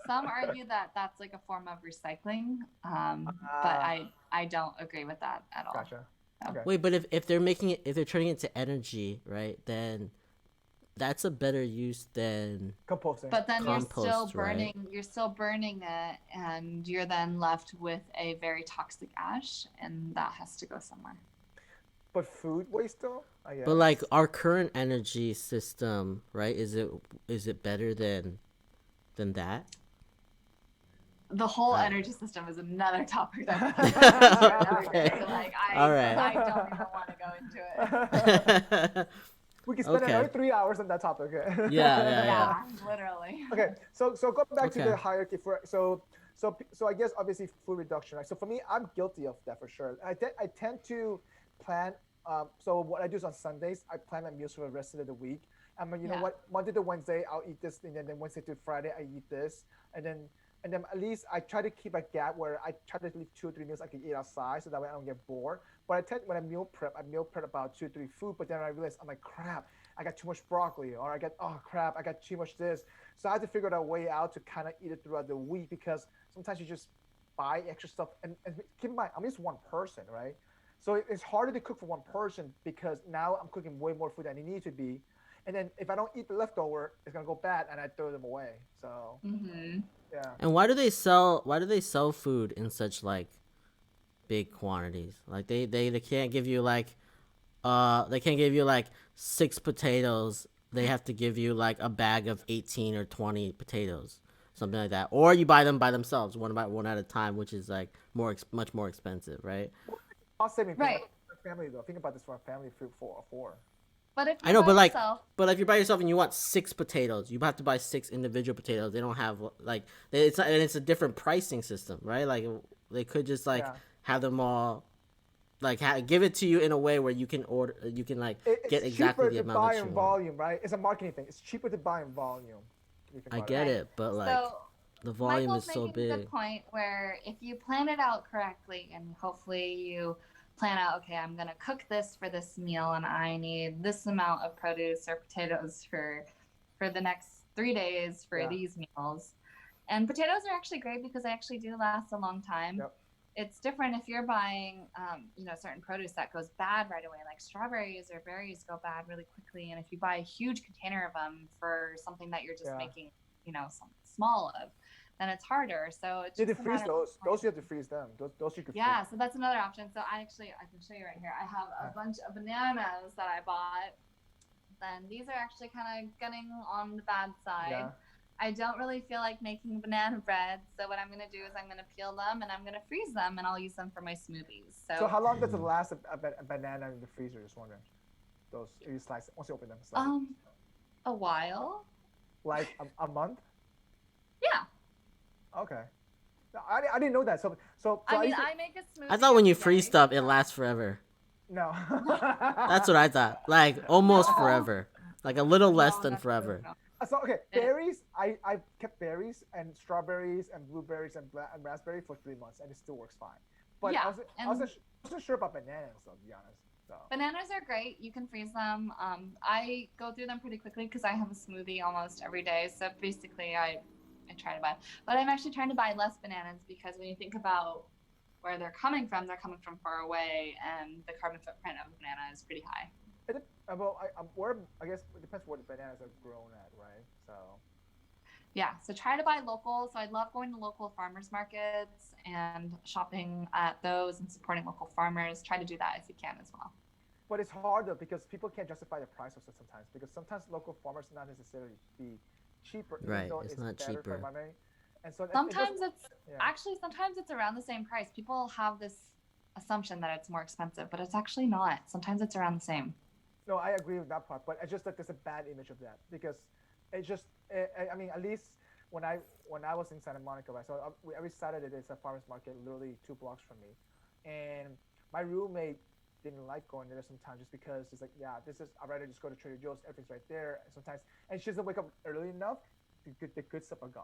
Some argue that that's like a form of recycling, but I don't agree with that at all. Gotcha. Okay. Wait, but if they're turning it to energy, right? Then that's a better use than composting. But then you're still burning it, and you're then left with a very toxic ash, and that has to go somewhere. But food waste though? But like our current energy system, right? Is it better than that? The whole energy system is another topic. Okay. All right. I don't even want to go into it. We can spend another 3 hours on that topic. Yeah, literally. Okay, so go back to the hierarchy so I guess obviously food reduction, right? So for me, I'm guilty of that for sure. I tend to plan. So what I do is on Sundays, I plan my meals for the rest of the week. You know what? Monday to Wednesday, I'll eat this thing, and then Wednesday to Friday, I eat this, and then at least I try to keep a gap where I try to leave 2 or 3 meals I can eat outside, so that way I don't get bored. But when I meal prep about 2 or 3 food, but then I realize, I'm like, crap, I got too much broccoli, or I got too much this. So I had to figure out a way out to kind of eat it throughout the week, because sometimes you just buy extra stuff. And keep in mind, I'm just one person, right? So it's harder to cook for one person, because now I'm cooking way more food than I need to be. And then if I don't eat the leftover, it's gonna go bad, and I throw them away. So yeah. And why do they sell food in such like big quantities? Like they can't give you like 6 potatoes. They have to give you like a bag of 18 or 20 potatoes, something like that. Or you buy them by themselves, one at a time, which is like much more expensive, right? I'll say for family though. Think about this for a family of 4. But if I know, but if you're by yourself and you want 6 potatoes, you have to buy 6 individual potatoes. They don't have it's a different pricing system, right? Like they could just have them all, like give it to you in a way where you can order, you can get exactly the amount that you want. It's cheaper to buy in volume, right? It's a marketing thing. It's cheaper to buy in volume. I get it, but the volume is so big. Michael's making a good point where if you plan it out correctly, and hopefully you plan out, okay, I'm going to cook this for this meal, and I need this amount of produce or potatoes for the next 3 days for these meals. And potatoes are actually great because they actually do last a long time. Yep. It's different if you're buying, certain produce that goes bad right away, like strawberries or berries go bad really quickly. And if you buy a huge container of them for something that you're just making, something small of, then it's harder. So it's just freeze those. Those you have to freeze them. Those you could freeze. So that's another option. So I can show you right here. I have a bunch of bananas that I bought. Then these are actually kind of getting on the bad side. Yeah. I don't really feel like making banana bread. So what I'm going to do is I'm going to peel them and I'm going to freeze them, and I'll use them for my smoothies. So how long does it last a banana in the freezer? Just wondering. Those, you slice it. Once you open them, slice it. A while. Like a month? Yeah. Okay. I didn't know that. So I make a smoothie. I thought when you freeze stuff, it lasts forever. No. That's what I thought. Like almost forever. Like a little less than forever. So okay, berries. I kept berries and strawberries and blueberries and raspberry for 3 months, and it still works fine. But Yeah, I wasn't sure about bananas, though, to be honest. So. Bananas are great. You can freeze them. I go through them pretty quickly because I have a smoothie almost every day. So basically, I try to buy. But I'm actually trying to buy less bananas because when you think about where they're coming from far away, and the carbon footprint of a banana is pretty high. I guess it depends where the bananas are grown at, right? So. Yeah, so try to buy local. So I love going to local farmers markets and shopping at those and supporting local farmers. Try to do that if you can as well. But it's hard though because people can't justify the price of it sometimes because sometimes local farmers not necessarily be cheaper. Right, it's not cheaper. And so sometimes it's around the same price. People have this assumption that it's more expensive, but it's actually not. Sometimes it's around the same. No, I agree with that part, but it's just that there's a bad image of that because it's just, I mean, at least when I was in Santa Monica, right? So every Saturday there's a farmers market literally 2 blocks from me, and my roommate didn't like going there sometimes just because it's like, yeah, I'd rather just go to Trader Joe's, everything's right there. And sometimes, and she doesn't wake up early enough, the good stuff are gone.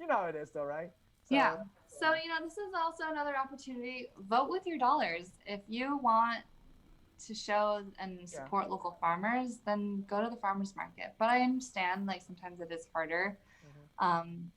You know how it is though, right? So, yeah. So, this is also another opportunity. Vote with your dollars. If you want to show and support local farmers, then go to the farmers market. But I understand, like, sometimes it is harder.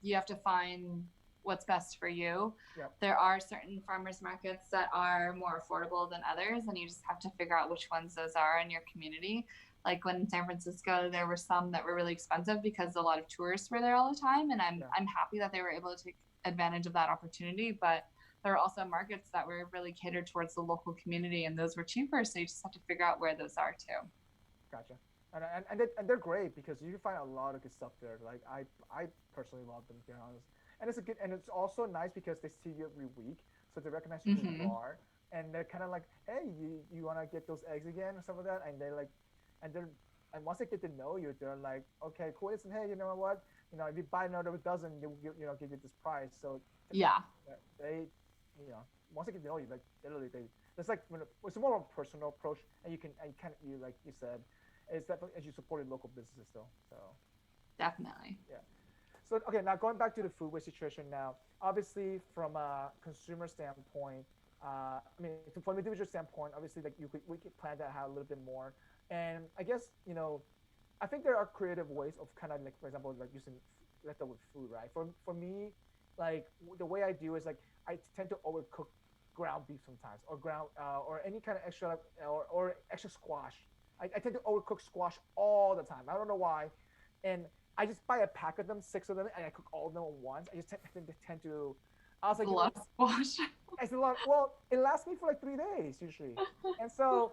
You have to find what's best for you. Yep. There are certain farmers markets that are more affordable than others, and you just have to figure out which ones those are in your community. Like when in San Francisco, there were some that were really expensive because a lot of tourists were there all the time, and I'm happy that they were able to take advantage of that opportunity. But there are also markets that were really catered towards the local community, and those were cheaper. So you just have to figure out where those are too. Gotcha. And they're great because you can find a lot of good stuff there. Like I personally love them, to be honest. And it's also nice because they see you every week, so they recognize who you are, and they're kind of like, hey, you want to get those eggs again or something like that, and they're like, and once they get to know you, they're like, okay, cool, listen, hey, you know what, if you buy another dozen, they'll give you this price. So they, once they get to know you, like literally it's like it's more of a personal approach, and you like you said, it's definitely as you supported local businesses though. So definitely. Yeah. So, okay, now going back to the food waste situation now, obviously from a consumer standpoint, from an individual standpoint, obviously like we could plan to have a little bit more. And I guess, I think there are creative ways of kind of like, for example, like using leftover food, right? For me, like the way I do is like, I tend to overcook ground beef sometimes or any kind of extra, or extra squash. I tend to overcook squash all the time. I don't know why. And I just buy a pack of them, 6 of them, and I cook all of them at once. I just tend to. I was like, a lot of squash. It's a lot. Well, it lasts me for like 3 days usually, and so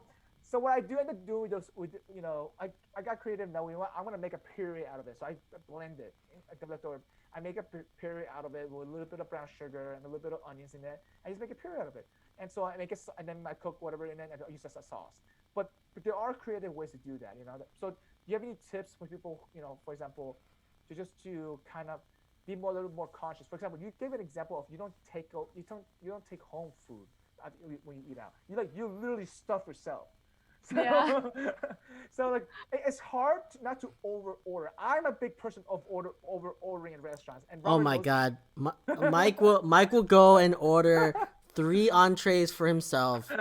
what I do end up doing I got creative now. I'm gonna make a puree out of it. So I blend it. I make a puree out of it with a little bit of brown sugar and a little bit of onions in it. I just make a puree out of it, and so I make it, and then I cook whatever, and then I use as a sauce. But there are creative ways to do that, So do you have any tips for people, for example, to kind of be a little more conscious? For example, you gave an example of you don't take home food when you eat out. You literally stuff yourself. So, yeah. So like it's hard not to over order. I'm a big person of over ordering in restaurants. And Robert my God, Mike will go and order 3 entrees for himself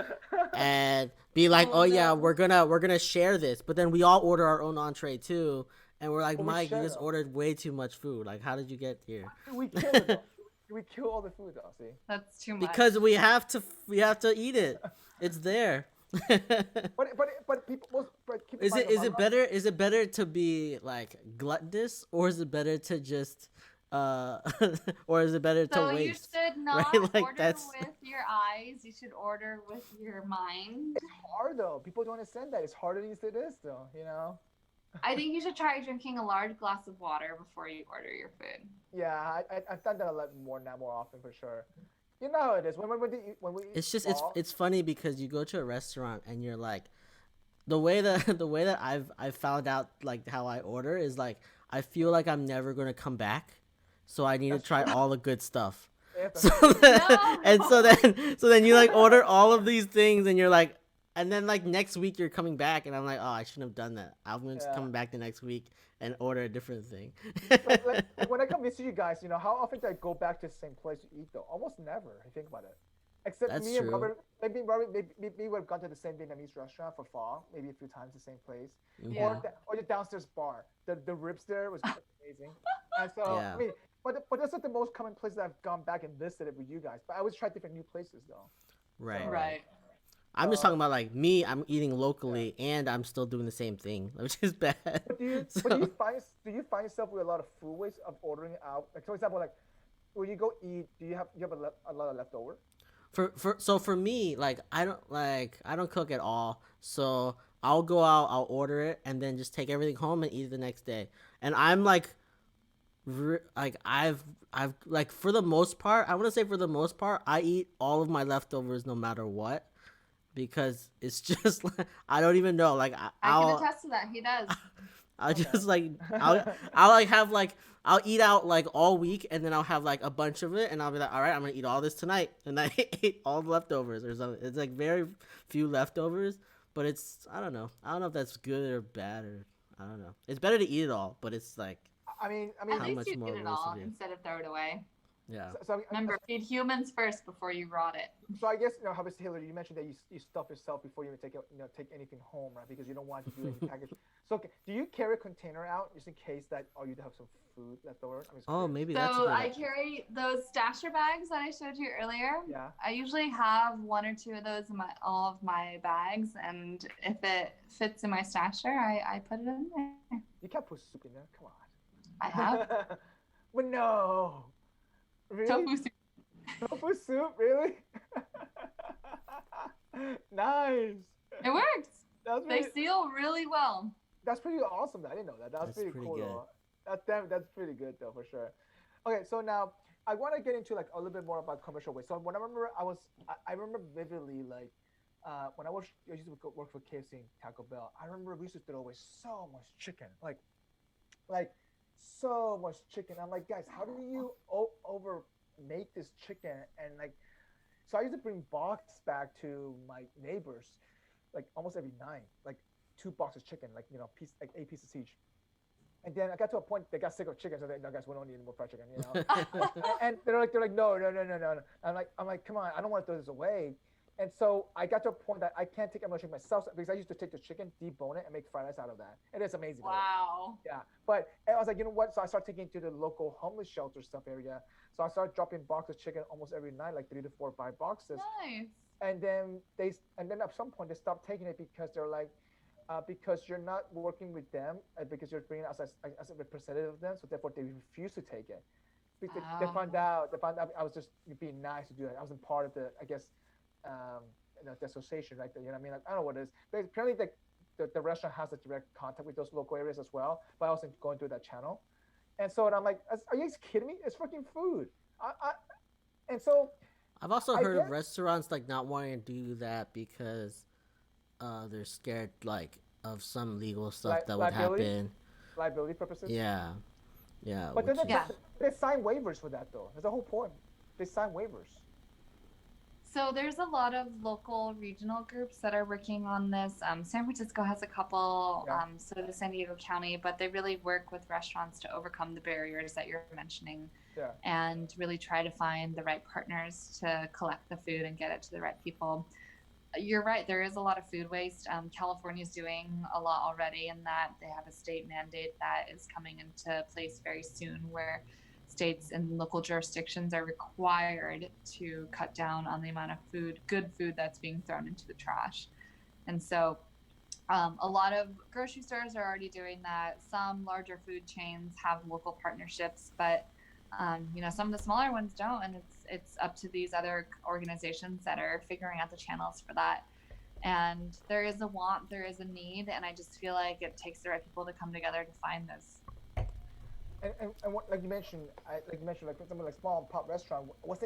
and be like, oh yeah, we're gonna share this, but then we all order our own entree too, and we're like, Mike, you just ordered way too much food. Like, how did you get here? We kill it. We kill all the food though. See, that's too much. Because we have to eat it. It's there. but people. Is it better to be like gluttonous, or is it better to just or is it better to waste? So you should not right? order with your eyes. You should order with your mind. It's hard though. People don't understand that. It's harder than it is though. I think you should try drinking a large glass of water before you order your food. Yeah, I've done that a lot more often for sure. You know how it is when we. It's just it's funny because you go to a restaurant and you're like, the way that I've found out like how I order is like I feel like I'm never gonna come back. So I need to try all the good stuff. So then you like order all of these things and you're like, and then like next week you're coming back, and I'm like, oh, I shouldn't have done that. I'm going to come back the next week and order a different thing. like when I come visit you guys, how often do I go back to the same place to eat though? Almost never. I think about it. Except That's me and true. Robert, maybe we've gone to the same Vietnamese restaurant for fall, maybe a few times the same place, Yeah. or the downstairs bar. The ribs there was amazing, and so Yeah. I mean, but that's not the most common place that I've gone back and visited with you guys. But I always try different new places though. Right. Right. I'm just talking about like me. I'm eating locally, and I'm still doing the same thing, which is bad. But do you find yourself with a lot of food waste of ordering out? Like for example, like when you go eat, do you have a lot of leftover? For me, like I don't cook at all. So I'll go out, I'll order it, and then just take everything home and eat it the next day. And I'm like I've like for the most part, I want to say for the most part, I eat all of my leftovers no matter what, because it's just like I don't even know. Like I can attest to that. He does. I'll just like I'll like have like I'll eat out like all week, and then I'll have like a bunch of it, and I'll be like, all right, I'm gonna eat all this tonight, and I ate all the leftovers or something. It's like very few leftovers, but I don't know if that's good or bad, or I don't know. It's better to eat it all, but it's like I mean, At how least much you more eat it waste all it is. instead of throw it away. Yeah. Remember, feed humans first before you rot it. So I guess obviously, Hilary, you mentioned that you stuff yourself before you even take anything home, right? Because you don't want to do any package. So do you carry a container out just in case that you have some food left over? Maybe that's a So good I carry those stasher bags that I showed you earlier. Yeah. I usually have one or two of those in all of my bags, and if it fits in my stasher, I put it in there. You can't put soup in there. Come on. I have. But no. Really? Tofu soup. Tofu soup, really? Nice. It works. They seal really well. That's pretty awesome. I didn't know that. That's pretty cool. Good. Though. That's pretty good though, for sure. Okay, so now I want to get into like a little bit more about commercial waste. So when I remember vividly like when I used to work for KFC and Taco Bell. I remember we used to throw away so much chicken, like so much chicken. I'm like, guys, how do you over make this chicken? And like, so I used to bring boxes back to my neighbors, like almost every night, like 2 boxes of chicken, like 8 pieces each. And then I got to a point they got sick of chicken, so they, no guys, we don't need any more fried chicken, and they're like no. I'm like, come on, I don't want to throw this away. And so I got to a point that I can't take much of myself because I used to take the chicken, debone it, and make fried rice out of that. And it's amazing. Wow. Yeah. But I was like, you know what? So I started taking it to the local homeless shelter stuff area. So I started dropping boxes of chicken almost every night, like 3 to 4 or 5 boxes. Nice. And then at some point they stopped taking it because they're like, because you're not working with them, because you're bringing us as a representative of them. So therefore they refuse to take it. Because they found out I was just being nice to do it. I wasn't part of the, I guess, the association, right? You know what I mean? Like, I don't know what it is. But apparently the restaurant has a direct contact with those local areas as well, but I wasn't going through that channel. And so I'm like, are you guys kidding me? It's fucking food. And so I've also heard of restaurants like not wanting to do that because they're scared like of some legal stuff that would happen. Liability purposes? Yeah. But they sign waivers for that though. That's the whole point. They sign waivers. So there's a lot of local regional groups that are working on this. San Francisco has a couple, so does San Diego County, but they really work with restaurants to overcome the barriers that you're mentioning and really try to find the right partners to collect the food and get it to the right people. You're right, there is a lot of food waste. California is doing a lot already in that they have a state mandate that is coming into place very soon where states and local jurisdictions are required to cut down on the amount of good food that's being thrown into the trash. And so a lot of grocery stores are already doing that. Some larger food chains have local partnerships, but some of the smaller ones don't, and it's up to these other organizations that are figuring out the channels for that. And there is a want, there is a need, and I just feel like it takes the right people to come together to find those. And what, like you mentioned, like for example, like small and pop restaurant, what's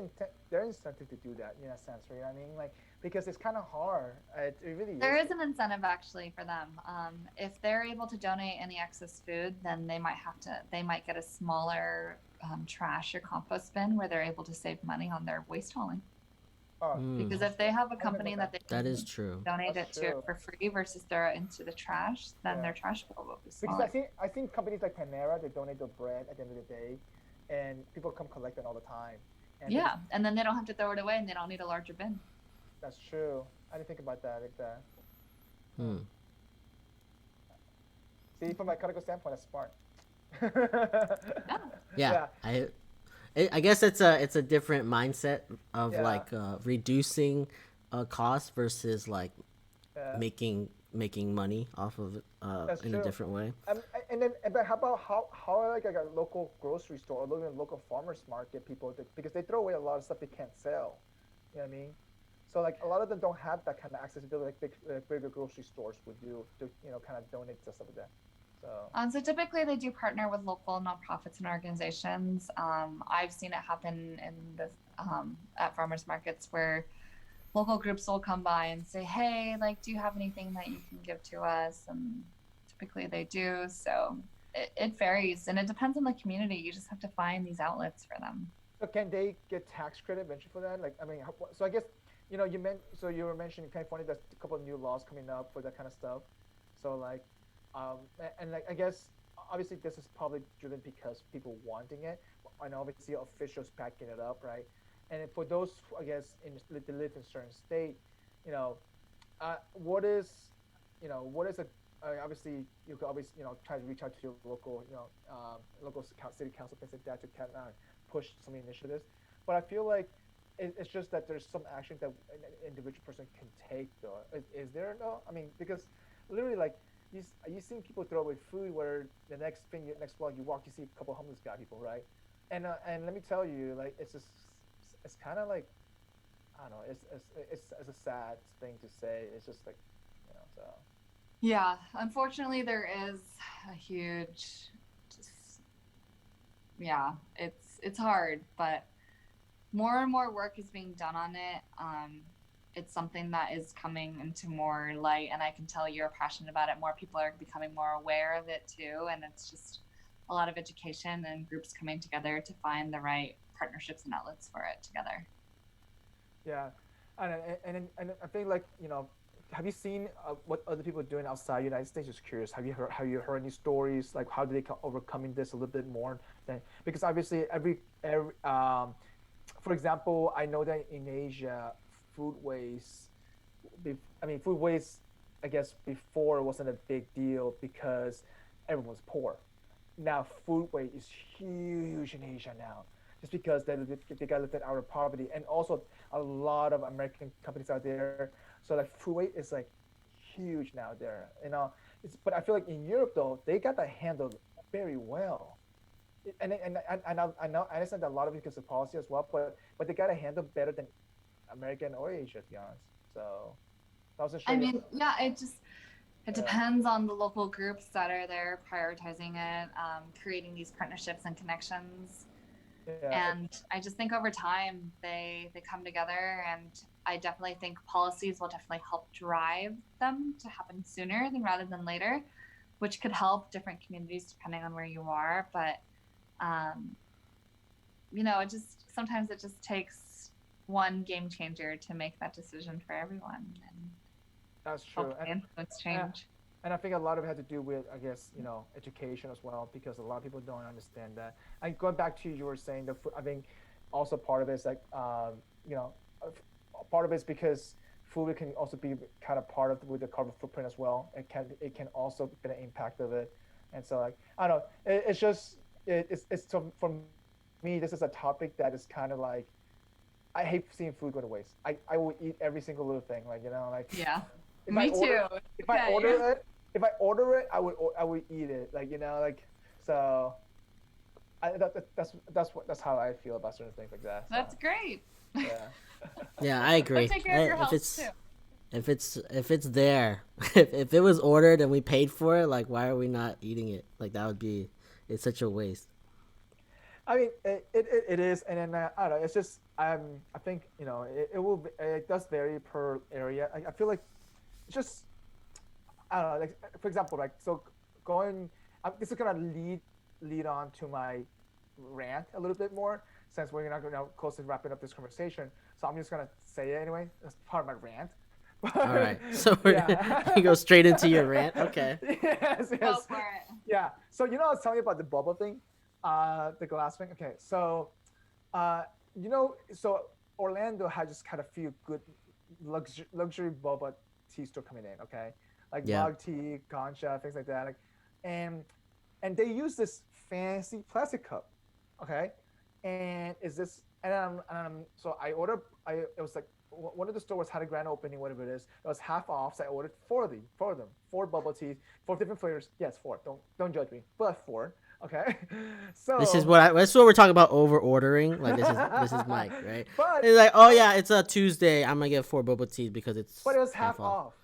their incentive to do that in a sense, right? You know what I mean, like, because it's kind of hard. It really is. There is an incentive actually for them. If they're able to donate any excess food, then they might get a smaller trash or compost bin where they're able to save money on their waste hauling. Because if they have a company that they that is true. donate it to for free versus throw it into the trash, then their trash bill will be smaller. Because I think companies like Panera, they donate their bread at the end of the day, and people come collect it all the time. And and then they don't have to throw it away, and they don't need a larger bin. That's true. I didn't think about that like that. See, from a critical standpoint, that's smart. I guess it's a different mindset of like reducing cost versus like making money off of it in a different way. But how about how like a local grocery store or even local farmers market people, because they throw away a lot of stuff they can't sell. You know what I mean? So like a lot of them don't have that kind of accessibility like bigger grocery stores would do to kind of donate to stuff like that. So typically they do partner with local nonprofits and organizations. I've seen it happen in this at farmers markets where local groups will come by and say, hey, like, do you have anything that you can give to us? And typically they do. So it varies, and it depends on the community. You just have to find these outlets for them. So can they get tax credit eventually for that? Like, I mean, so I guess, you were mentioning California, there's a couple of new laws coming up for that kind of stuff. So like, and like, I guess, obviously this is probably driven because people wanting it, and obviously officials backing it up, right? And for those, I guess, that live in certain state, what is a obviously you could always try to reach out to your local local city council, things like that, to kind of push some initiatives. But I feel like it's just that there's some action that an individual person can take, though. Is there no? I mean, because literally, like, you seen people throw away food where the next block you walk, you see a couple of homeless people, right? And let me tell you, like, it's kind of like, I don't know, it's a sad thing to say. It's just like, so. Yeah, unfortunately, there is a huge, it's hard, but more and more work is being done on it. It's something that is coming into more light, and I can tell you're passionate about it. More people are becoming more aware of it too, and it's just a lot of education and groups coming together to find the right partnerships and outlets for it together. Yeah, and I think, like, have you seen what other people are doing outside the United States? Just curious. Have you heard any stories, like how do they overcoming this a little bit more? Because obviously for example, I know that in Asia, food waste, I guess before wasn't a big deal because everyone was poor. Now food waste is huge in Asia now, just because they got lifted out of poverty, and also a lot of American companies out there. So like food waste is like huge now there, but I feel like in Europe though, they got that handled very well. And I know I understand that a lot of it because of policy as well, but they got to handle better than American or Asia, to be honest. So I wasn't sure. I mean, it depends on the local groups that are there prioritizing it, creating these partnerships and connections. Yeah. And I just think over time they come together, and I definitely think policies will definitely help drive them to happen sooner rather than later, which could help different communities depending on where you are. But sometimes it just takes one game changer to make that decision for everyone. And that's true. And influence change. And I think a lot of it had to do with, I guess, education as well, because a lot of people don't understand that. And going back to you were saying, I think also part of it is like, part of it is because food can also be kind of part of with the carbon footprint as well. It can also be an impact of it. And so, like, I don't know, it's just, so for me, this is a topic that is kind of like, I hate seeing food go to waste. I will eat every single little thing, like, like. Yeah. Me too. If I order it, I would eat it, like, like, so. That's how I feel about certain things like that. So. That's great. Yeah. Yeah, I agree. Take care of your health too. If it's there, if it was ordered and we paid for it, like, why are we not eating it? Like, it's such a waste. I mean, it is, and then I don't know. It's just I think it does vary per area. I feel like it's just, I don't know. Like, for example, like, so this is gonna lead on to my rant a little bit more. since we're not going to close to wrapping up this conversation. So I'm just gonna say it anyway. That's part of my rant. All right, so we're gonna go straight into your rant. Okay. Yes. Go for it. Yeah. So I was telling you about the boba thing, the glass thing. Okay. So, so Orlando had just had a few good luxury boba tea store coming in. Okay, like Mug Tea, Concha, things like that. Like, and they use this fancy plastic cup. Okay, and so I ordered. It was like one of the stores had a grand opening, whatever it is. It was half off, so I ordered 4 of them, 4 bubble teas, 4 different flavors. Yes, 4. Don't judge me, but 4. Okay, so this is what we're talking about, over ordering. Like this is Mike, right? But it's like, oh yeah, it's a Tuesday. I'm gonna get 4 bubble teas because it's. But it was half off.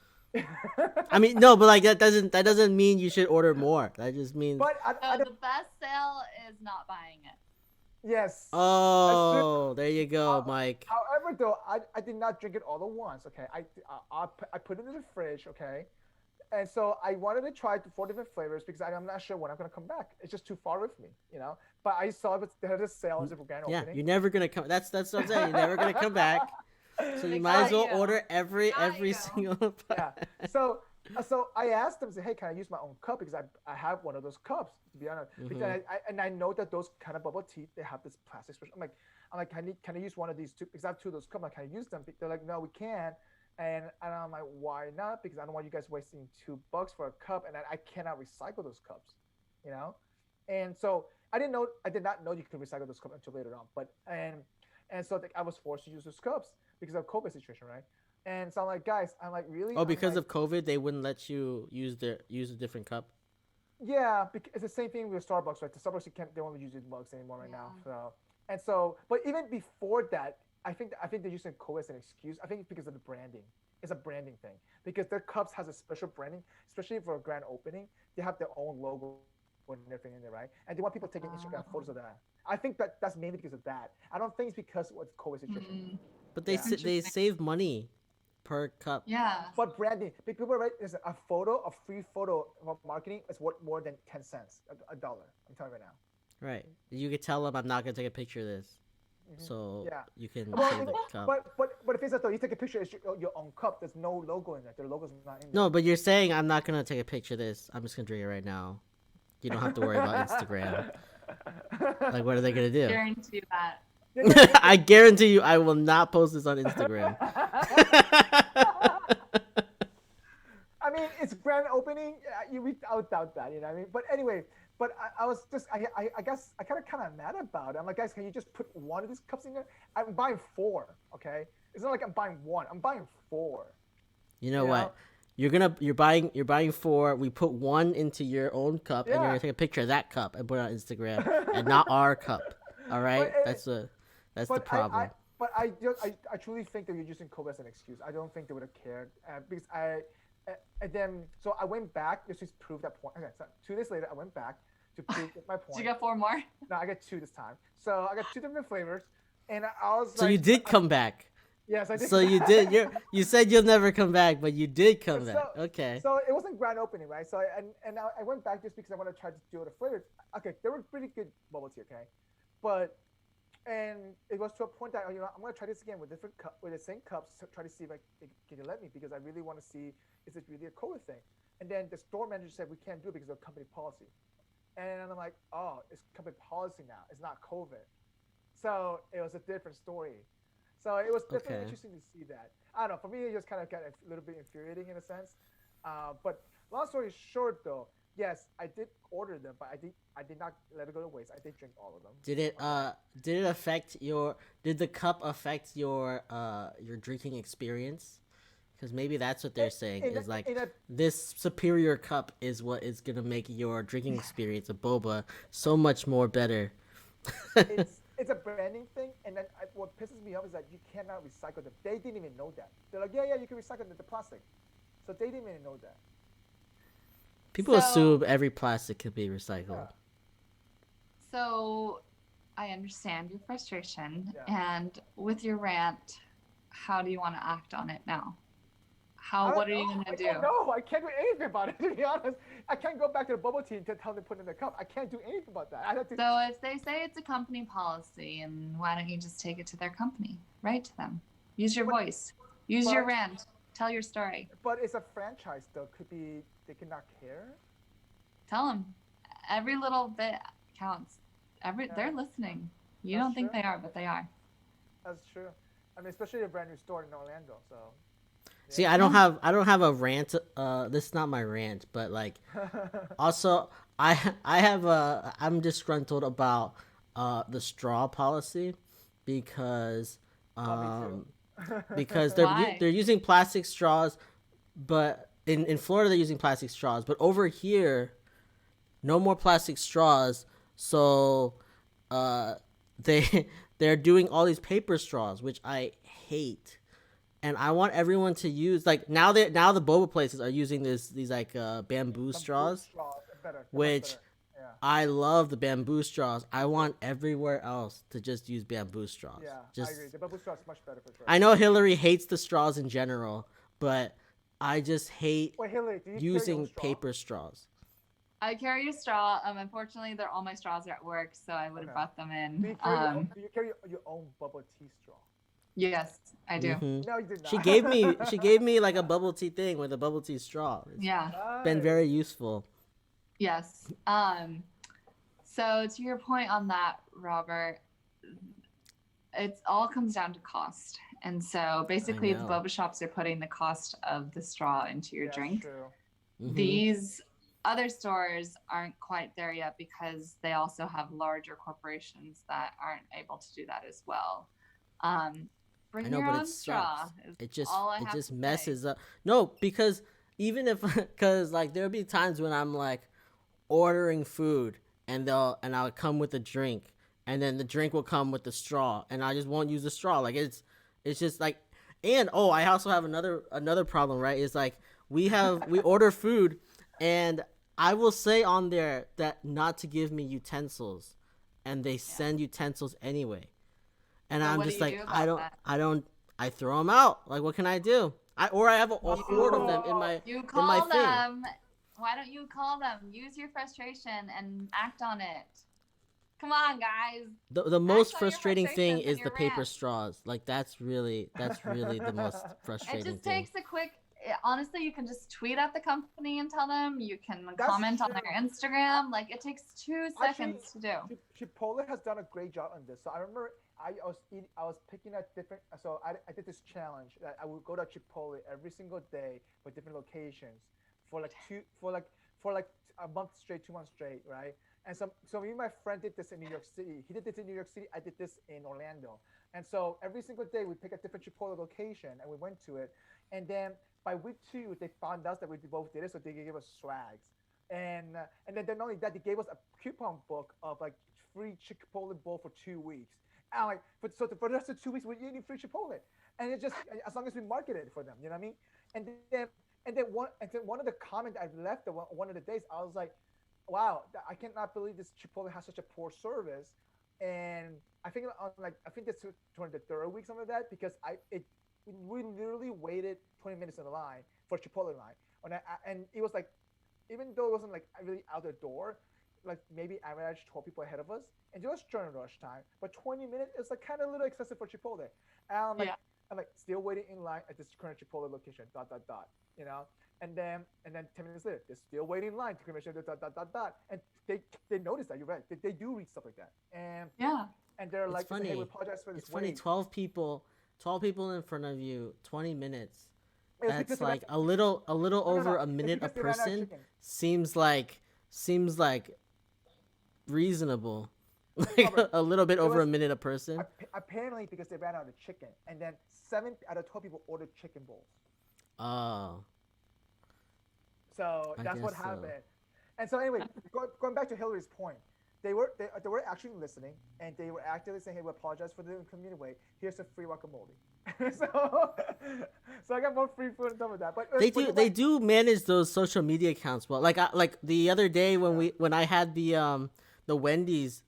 I mean, no, but like that doesn't mean you should order more. That just means. But the best sale is not buying it. Yes. Oh, there you go, Mike. However, though, I did not drink it all at once. Okay, I put it in the fridge. Okay, and so I wanted to try 4 different flavors because I'm not sure when I'm gonna come back. It's just too far with me, But I saw that they had a sale as a grand opening. Yeah, you're never gonna come. That's what I'm saying. You're never gonna come back. So you might as well order every single. Yeah. So I asked them, hey, can I use my own cup? Because I have one of those cups, to be honest. Because I know that those kind of bubble tea, they have this plastic. I'm like, can I use one of these 2? Because I have 2 of those cups. I'm like, can I use them? They're like, no, we can't. And I'm like, why not? Because I don't want you guys wasting $2 for a cup, and I cannot recycle those cups, And so I did not know you could recycle those cups until later on. But and so I was forced to use those cups because of COVID situation, right? And so I'm like, guys, really? Oh, because of COVID, they wouldn't let you use a different cup. Yeah, because it's the same thing with Starbucks, right? The Starbucks they won't use these mugs anymore now. But even before that, I think they're using COVID as an excuse. I think it's because of the branding. It's a branding thing because their cups has a special branding, especially for a grand opening. They have their own logo and everything in there, right? And they want people taking Instagram photos of that. I think that's mainly because of that. I don't think it's because of the COVID situation. But they save money per cup. Yeah. But branding, people right? Is a free photo of marketing is worth more than 10 cents, $1. I'm telling you right now. Right. You could tell them I'm not gonna take a picture of this, so you can save the cup. But if it's though, you take a picture, it's your own cup. There's no logo in it. Their logo's not in there. No, but you're saying I'm not gonna take a picture of this. I'm just gonna drink it right now. You don't have to worry about Instagram. Like, what are they gonna do? Guarantee that. I guarantee you, I will not post this on Instagram. I mean, it's grand opening. I doubt that, you know what I mean? But anyway, I was just, I guess I kind of mad about it. I'm like, guys, can you just put 1 of these cups in there? I'm buying 4, okay? It's not like I'm buying 1. I'm buying 4. You know what? You're buying 4. We put 1 into your own cup, and you're gonna take a picture of that cup and put it on Instagram, and not our cup. All right, that's the problem. I truly think that you're using COVID as an excuse. I don't think they would have cared because and then so I went back just to prove that point. Okay, so 2 days later I went back to prove my point. Did you get 4 more? No, I got 2 this time. So I got 2 different flavors, and I was so you did come back. Yes, I did. So you did. You said you'll never come back, but you did come back. Okay. So it wasn't grand opening, right? So I went back just because I want to try to do the flavors. Okay, they were pretty good bubble tea, okay, and it was to a point that I'm gonna try this again with different with the same cups to try to see if can you let me, because I really want to see is it really a COVID thing. And then the store manager said we can't do it because of company policy. And I'm like, oh, it's company policy now. It's not COVID. So it was a different story. So it was definitely interesting to see that. I don't know. For me, it just kind of got a little bit infuriating in a sense. But long story short, though, yes, I did order them, but I did not let it go to waste. I did drink all of them. Did the cup affect your drinking experience? Because maybe that's what they're saying is like this superior cup is what is gonna make your drinking experience of boba so much more better. It's a branding thing, and then what pisses me off is that you cannot recycle them. They didn't even know that. They're like, yeah, you can recycle the plastic. So they didn't even know that. People assume every plastic can be recycled. Yeah. So I understand your frustration, and with your rant, how do you want to act on it now? What are you gonna do? No, I can't do anything about it. To be honest, I can't go back to the bubble tea and tell them to put it in the cup. I can't do anything about that. I have to. So if they say it's a company policy, and why don't you just take it to their company? Write to them. Use your voice. Use your rant. Tell your story. But it's a franchise, though. Could be they could not care. Tell them. Every little bit counts. They're listening. You don't think they are, but they are. That's true. I mean, especially a brand new store in Orlando. So. Yeah. See, I don't have a rant. This is not my rant, but like, also I'm disgruntled about the straw policy because because they're using plastic straws, but in Florida they're using plastic straws, but over here, no more plastic straws. So they're doing all these paper straws, which I hate. And I want everyone to use now the boba places are using these like bamboo straws, which yeah. I love the bamboo straws. I want everywhere else to just use bamboo straws. Yeah, I agree. The bamboo straw is much better for sure. I know Hilary hates the straws in general, but I just hate Hilary, using paper straws. I carry a straw. Unfortunately, all my straws are at work, so I would have brought them in. Do you carry your own bubble tea straw? Yes, I do. Mm-hmm. No, you did not. She gave me like a bubble tea thing with a bubble tea straw. It's been very useful. Yes. So to your point on that, Robert, it all comes down to cost. And so basically the boba shops are putting the cost of the straw into your drink. True. Mm-hmm. These other stores aren't quite there yet because they also have larger corporations that aren't able to do that as well. Bring your own straw. It just messes up. No, because like there'll be times when I'm like ordering food and I'll come with a drink and then the drink will come with the straw and I just won't use the straw. Like it's just like, and I also have another problem, right? Is like we order food and I will say on there that not to give me utensils and they send utensils anyway. And I'm just like, I throw them out. Like, what can I do? I have a horde of them in my You call thing. them. Why don't you call them? Use your frustration and act on it. Come on, guys. The most frustrating thing is the paper straws. Like, that's really the most frustrating thing. It just takes a quick. Honestly, you can just tweet at the company and tell them. You can comment on their Instagram. Like, it takes 2 seconds to do. Chipotle has done a great job on this. So I remember I was picking at different. So I did this challenge that I would go to Chipotle every single day for different locations for a month straight, 2 months straight, right? And so me and my friend did this in New York City. He did this in New York City. I did this in Orlando. And so every single day we pick a different Chipotle location and we went to it. And then by week 2, they found out that we both did it, so they gave us swags. And then not only that, they gave us a coupon book of like free Chipotle bowl for 2 weeks. And like for the rest of 2 weeks, we're eating free Chipotle. And it's just as long as we market it for them, you know what I mean? And then one of the comments I left one of the days, I was like, wow, I cannot believe this Chipotle has such a poor service. And I think this toward the 3rd week, something like that, because we literally waited 20 minutes in the line for Chipotle line. And it was like, even though it wasn't like really out the door, like maybe average 12 people ahead of us, and it was during rush time, but 20 minutes is like kind of a little excessive for Chipotle. And I'm like still waiting in line at this current Chipotle location, ... you know? And then 10 minutes later, they're still waiting in line to commission ... And they notice that, you're right. They do read stuff like that. And they're like, funny. Hey, we apologize for this. It's funny, 12 people in front of you, 20 minutes. That's like a little over a minute a person. Seems like reasonable. Like a little bit over a minute a person. Apparently because they ran out of chicken, and then 7 out of 12 people ordered chicken bowls. Oh. So that's what happened. And so anyway, going back to Hilary's point, they were actually listening, and they were actively saying, "Hey, we apologize for the inconvenient way. Here's a free guacamole." so I got more free food on top of that. But they do manage those social media accounts well. Like the other day when I had the Wendy's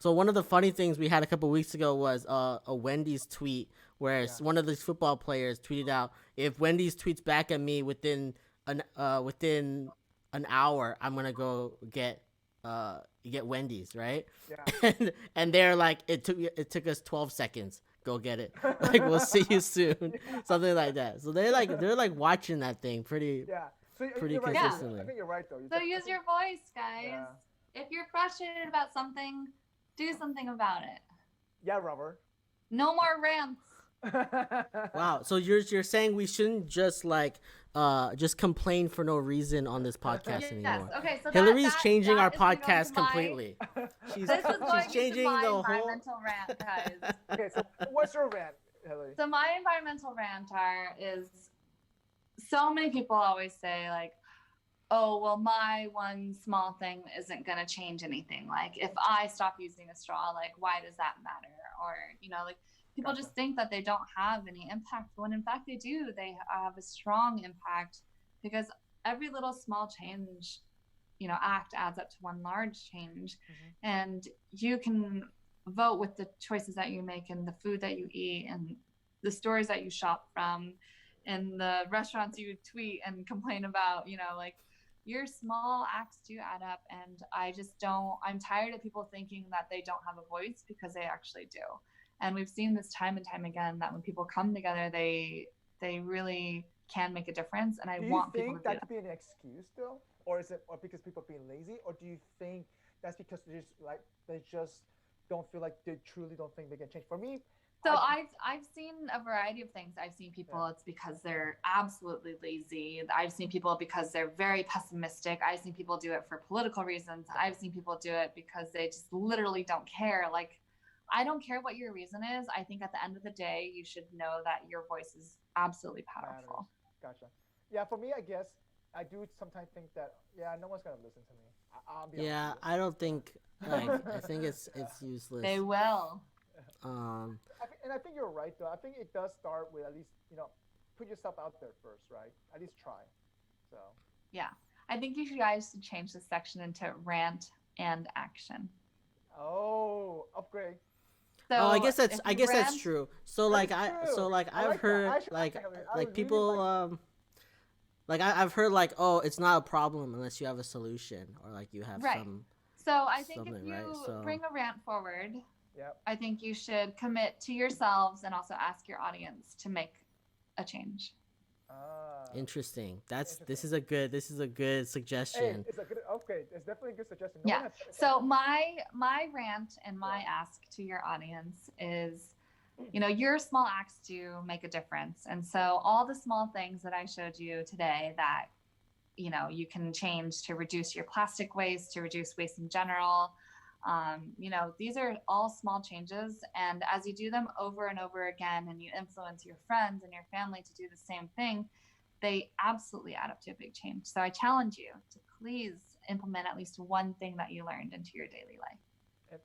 So one of the funny things we had a couple weeks ago was a Wendy's tweet where one of these football players tweeted out, if Wendy's tweets back at me within an hour, I'm gonna go get Wendy's, right? Yeah. and they're like, it took us 12 seconds. Go get it. Like, we'll see you soon. Something like that. So they're like watching that thing pretty pretty consistently. Right. I think you're right though. So use your voice, guys. Yeah. If you're frustrated about something, do something about it. Yeah, Robert. No more rants. Wow. So you're saying we shouldn't just just complain for no reason on this podcast anymore. Okay, so Hillary's changing our podcast completely. She's changing the whole environmental rant, guys. Okay, so what's your rant, Hillary? So my environmental rant is so many people always say like, oh, well, my one small thing isn't going to change anything. Like, if I stop using a straw, like, why does that matter? Or, like, people just think that they don't have any impact, when in fact they do. They have a strong impact, because every little small change, act adds up to one large change. Mm-hmm. And you can vote with the choices that you make and the food that you eat and the stores that you shop from and the restaurants you tweet and complain about, like, your small acts do add up. And I'm tired of people thinking that they don't have a voice, because they actually do. And we've seen this time and time again, that when people come together, they really can make a difference. And I want people to do that. Do you think that could be an excuse though? Or is it because people are being lazy? Or do you think that's because they just don't feel like they truly don't think they can change? For me, so I've seen a variety of things. I've seen people, it's because they're absolutely lazy. I've seen people because they're very pessimistic. I've seen people do it for political reasons. I've seen people do it because they just literally don't care. Like, I don't care what your reason is. I think at the end of the day, you should know that your voice is absolutely powerful. Gotcha. Yeah, for me, I guess I do sometimes think that, no one's going to listen to me. I'll be honest. I don't think, I think it's useless. They will. I think you're right, though. I think it does start with at least, put yourself out there first, right? At least try. So. Yeah. I think you guys should change this section into Rant and Action. Oh, upgrade. So I guess that's true. So I've heard people I've heard it's not a problem unless you have a solution, or you have some. So I think if you bring a rant forward, I think you should commit to yourselves and also ask your audience to make a change. Interesting. This is a good suggestion. Hey, it's definitely a good suggestion. So my rant and my ask to your audience is, your small acts do make a difference. And so all the small things that I showed you today that, you can change to reduce your plastic waste, to reduce waste in general. These are all small changes. And as you do them over and over again, and you influence your friends and your family to do the same thing, they absolutely add up to a big change. So I challenge you to please implement at least one thing that you learned into your daily life.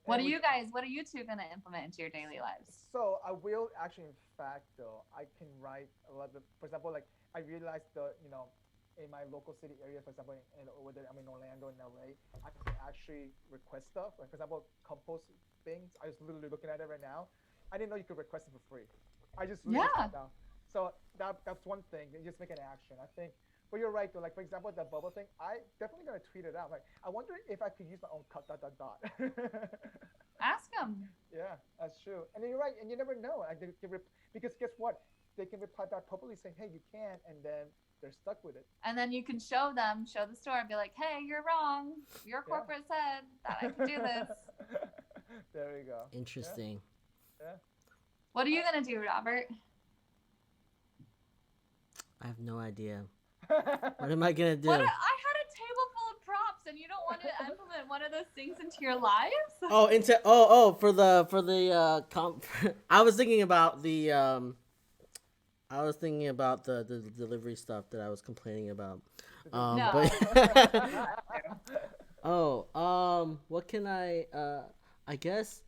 What are you two going to implement into your daily lives? So I will actually, in fact, though, I can write a lot of, for example, I realized in my local city area, for example, over there, I'm in Orlando, in LA, I can actually request stuff. Like, for example, compost things. I was literally looking at it right now. I didn't know you could request it for free. I just realized that now. So that's one thing. You just make an action. I think. But you're right, though. Like, for example, that bubble thing, I definitely gonna tweet it out. Like, I wonder if I could use my own cut ... Ask them. Yeah, that's true. And then you're right. And you never know. Because guess what? They can reply back publicly saying, "Hey, you can," and then they're stuck with it. And then you can show the store and be like, "Hey, you're wrong. Your corporate said that I can do this." There you go. Interesting. Yeah. What are you gonna do, Robert? I have no idea. What am I gonna do? I had a table full of props, and you don't want to implement one of those things into your lives? I was thinking about the delivery stuff that I was complaining about. No. What can I guess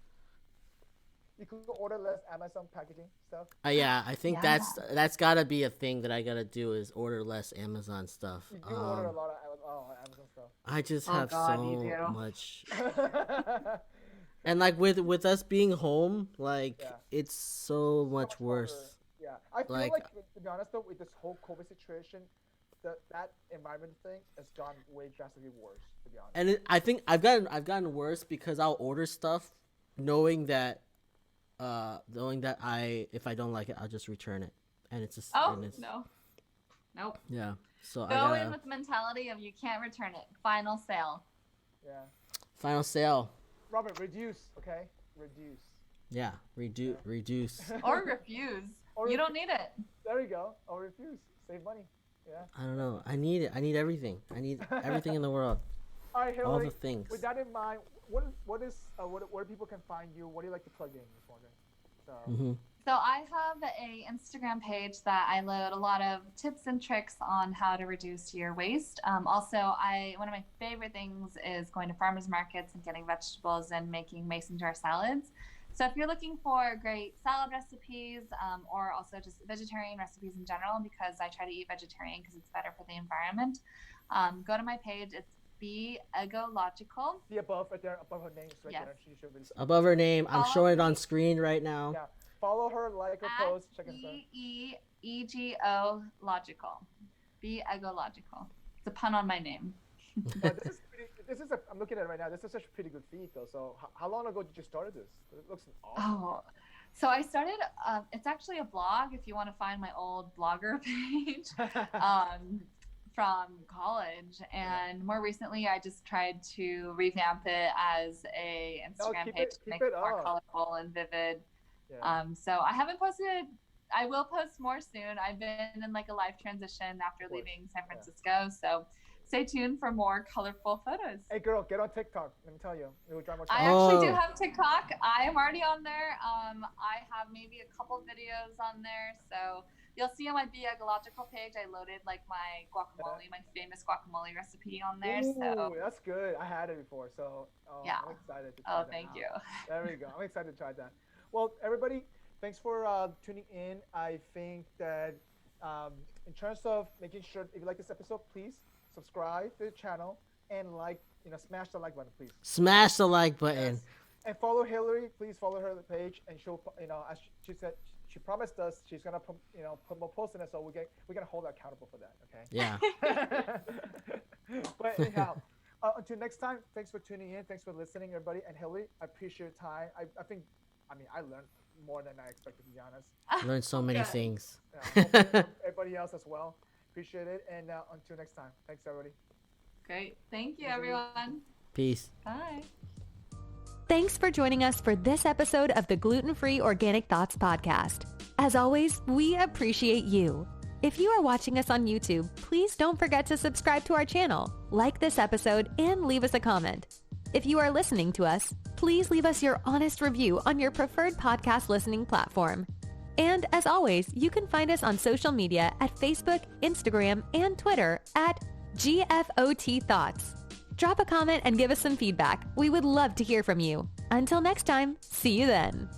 you could order less Amazon packaging stuff. Yeah, I think that's gotta be a thing that I gotta do, is order less Amazon stuff. You do order a lot of Amazon stuff. I just have so much. And like with us being home, like it's so much worse. Harder. Yeah, I feel like to be honest though, with this whole COVID situation, that environment thing has gone way drastically worse. To be honest. And I think I've gotten worse because I'll order stuff, knowing that if I don't like it, I'll just return it, and it's just nope. Yeah. So go in with the mentality of you can't return it. Final sale. Yeah. Final sale. Robert, reduce, okay? Reduce. Yeah, reduce. Or refuse. You don't need it. There you go. Or refuse. Save money. Yeah. I don't know. I need it. I need everything. I need everything in the world. All right, Hilary, all the things. With that in mind, where people can find you? What do you like to plug in this morning? So I have a Instagram page that I load a lot of tips and tricks on how to reduce your waste. Also, one of my favorite things is going to farmers markets and getting vegetables and making mason jar salads. So if you're looking for great salad recipes or also just vegetarian recipes in general, because I try to eat vegetarian because it's better for the environment, go to my page. It's Ecological. See above right there, above her name. Right yes. there. Above her name. I'm showing it on screen right now. Yeah. Follow her, like her post. Check it out. EEGO Logical. Be Ecological. It's a pun on my name. I'm looking at it right now. This is such a pretty good feed, though. So how long ago did you start this? It looks awesome. Oh, so I started. It's actually a blog. If you want to find my old blogger page. From college, and more recently I just tried to revamp it as a Instagram page to make it more colorful and vivid. So I haven't posted. I will post more soon. I've been in like a life transition after leaving San Francisco, so stay tuned for more colorful photos. Hey girl, get on TikTok. Let me tell you, it will drive more I actually do have TikTok. I am already on there. I have maybe a couple videos on there, so you'll see on my Be Ecological page, I loaded like my guacamole, my famous guacamole recipe on there. Ooh, so that's good. I had it before, so yeah. I'm excited to try that. Thank you. There we go. I'm excited to try that. Well, everybody, thanks for tuning in. I think that in terms of making sure, if you like this episode, please subscribe to the channel and smash the like button, please. Smash the like button. Yes. And follow Hilary. Please follow her page, and she'll, as she said, she promised us she's gonna put more posts in it, so we're gonna hold her accountable for that. Okay. Yeah. But anyhow, until next time, thanks for tuning in. Thanks for listening, everybody. And Hilary, I appreciate your time. I learned more than I expected, to be honest. Learned so many things. Yeah, everybody else as well. Appreciate it. And until next time, thanks everybody. Great. Thank you, everyone. Peace. Bye. Thanks for joining us for this episode of the Gluten-Free Organic Thoughts podcast. As always, we appreciate you. If you are watching us on YouTube, please don't forget to subscribe to our channel, like this episode, and leave us a comment. If you are listening to us, please leave us your honest review on your preferred podcast listening platform. And as always, you can find us on social media at Facebook, Instagram, and Twitter at GFOT Thoughts. Drop a comment and give us some feedback. We would love to hear from you. Until next time, see you then.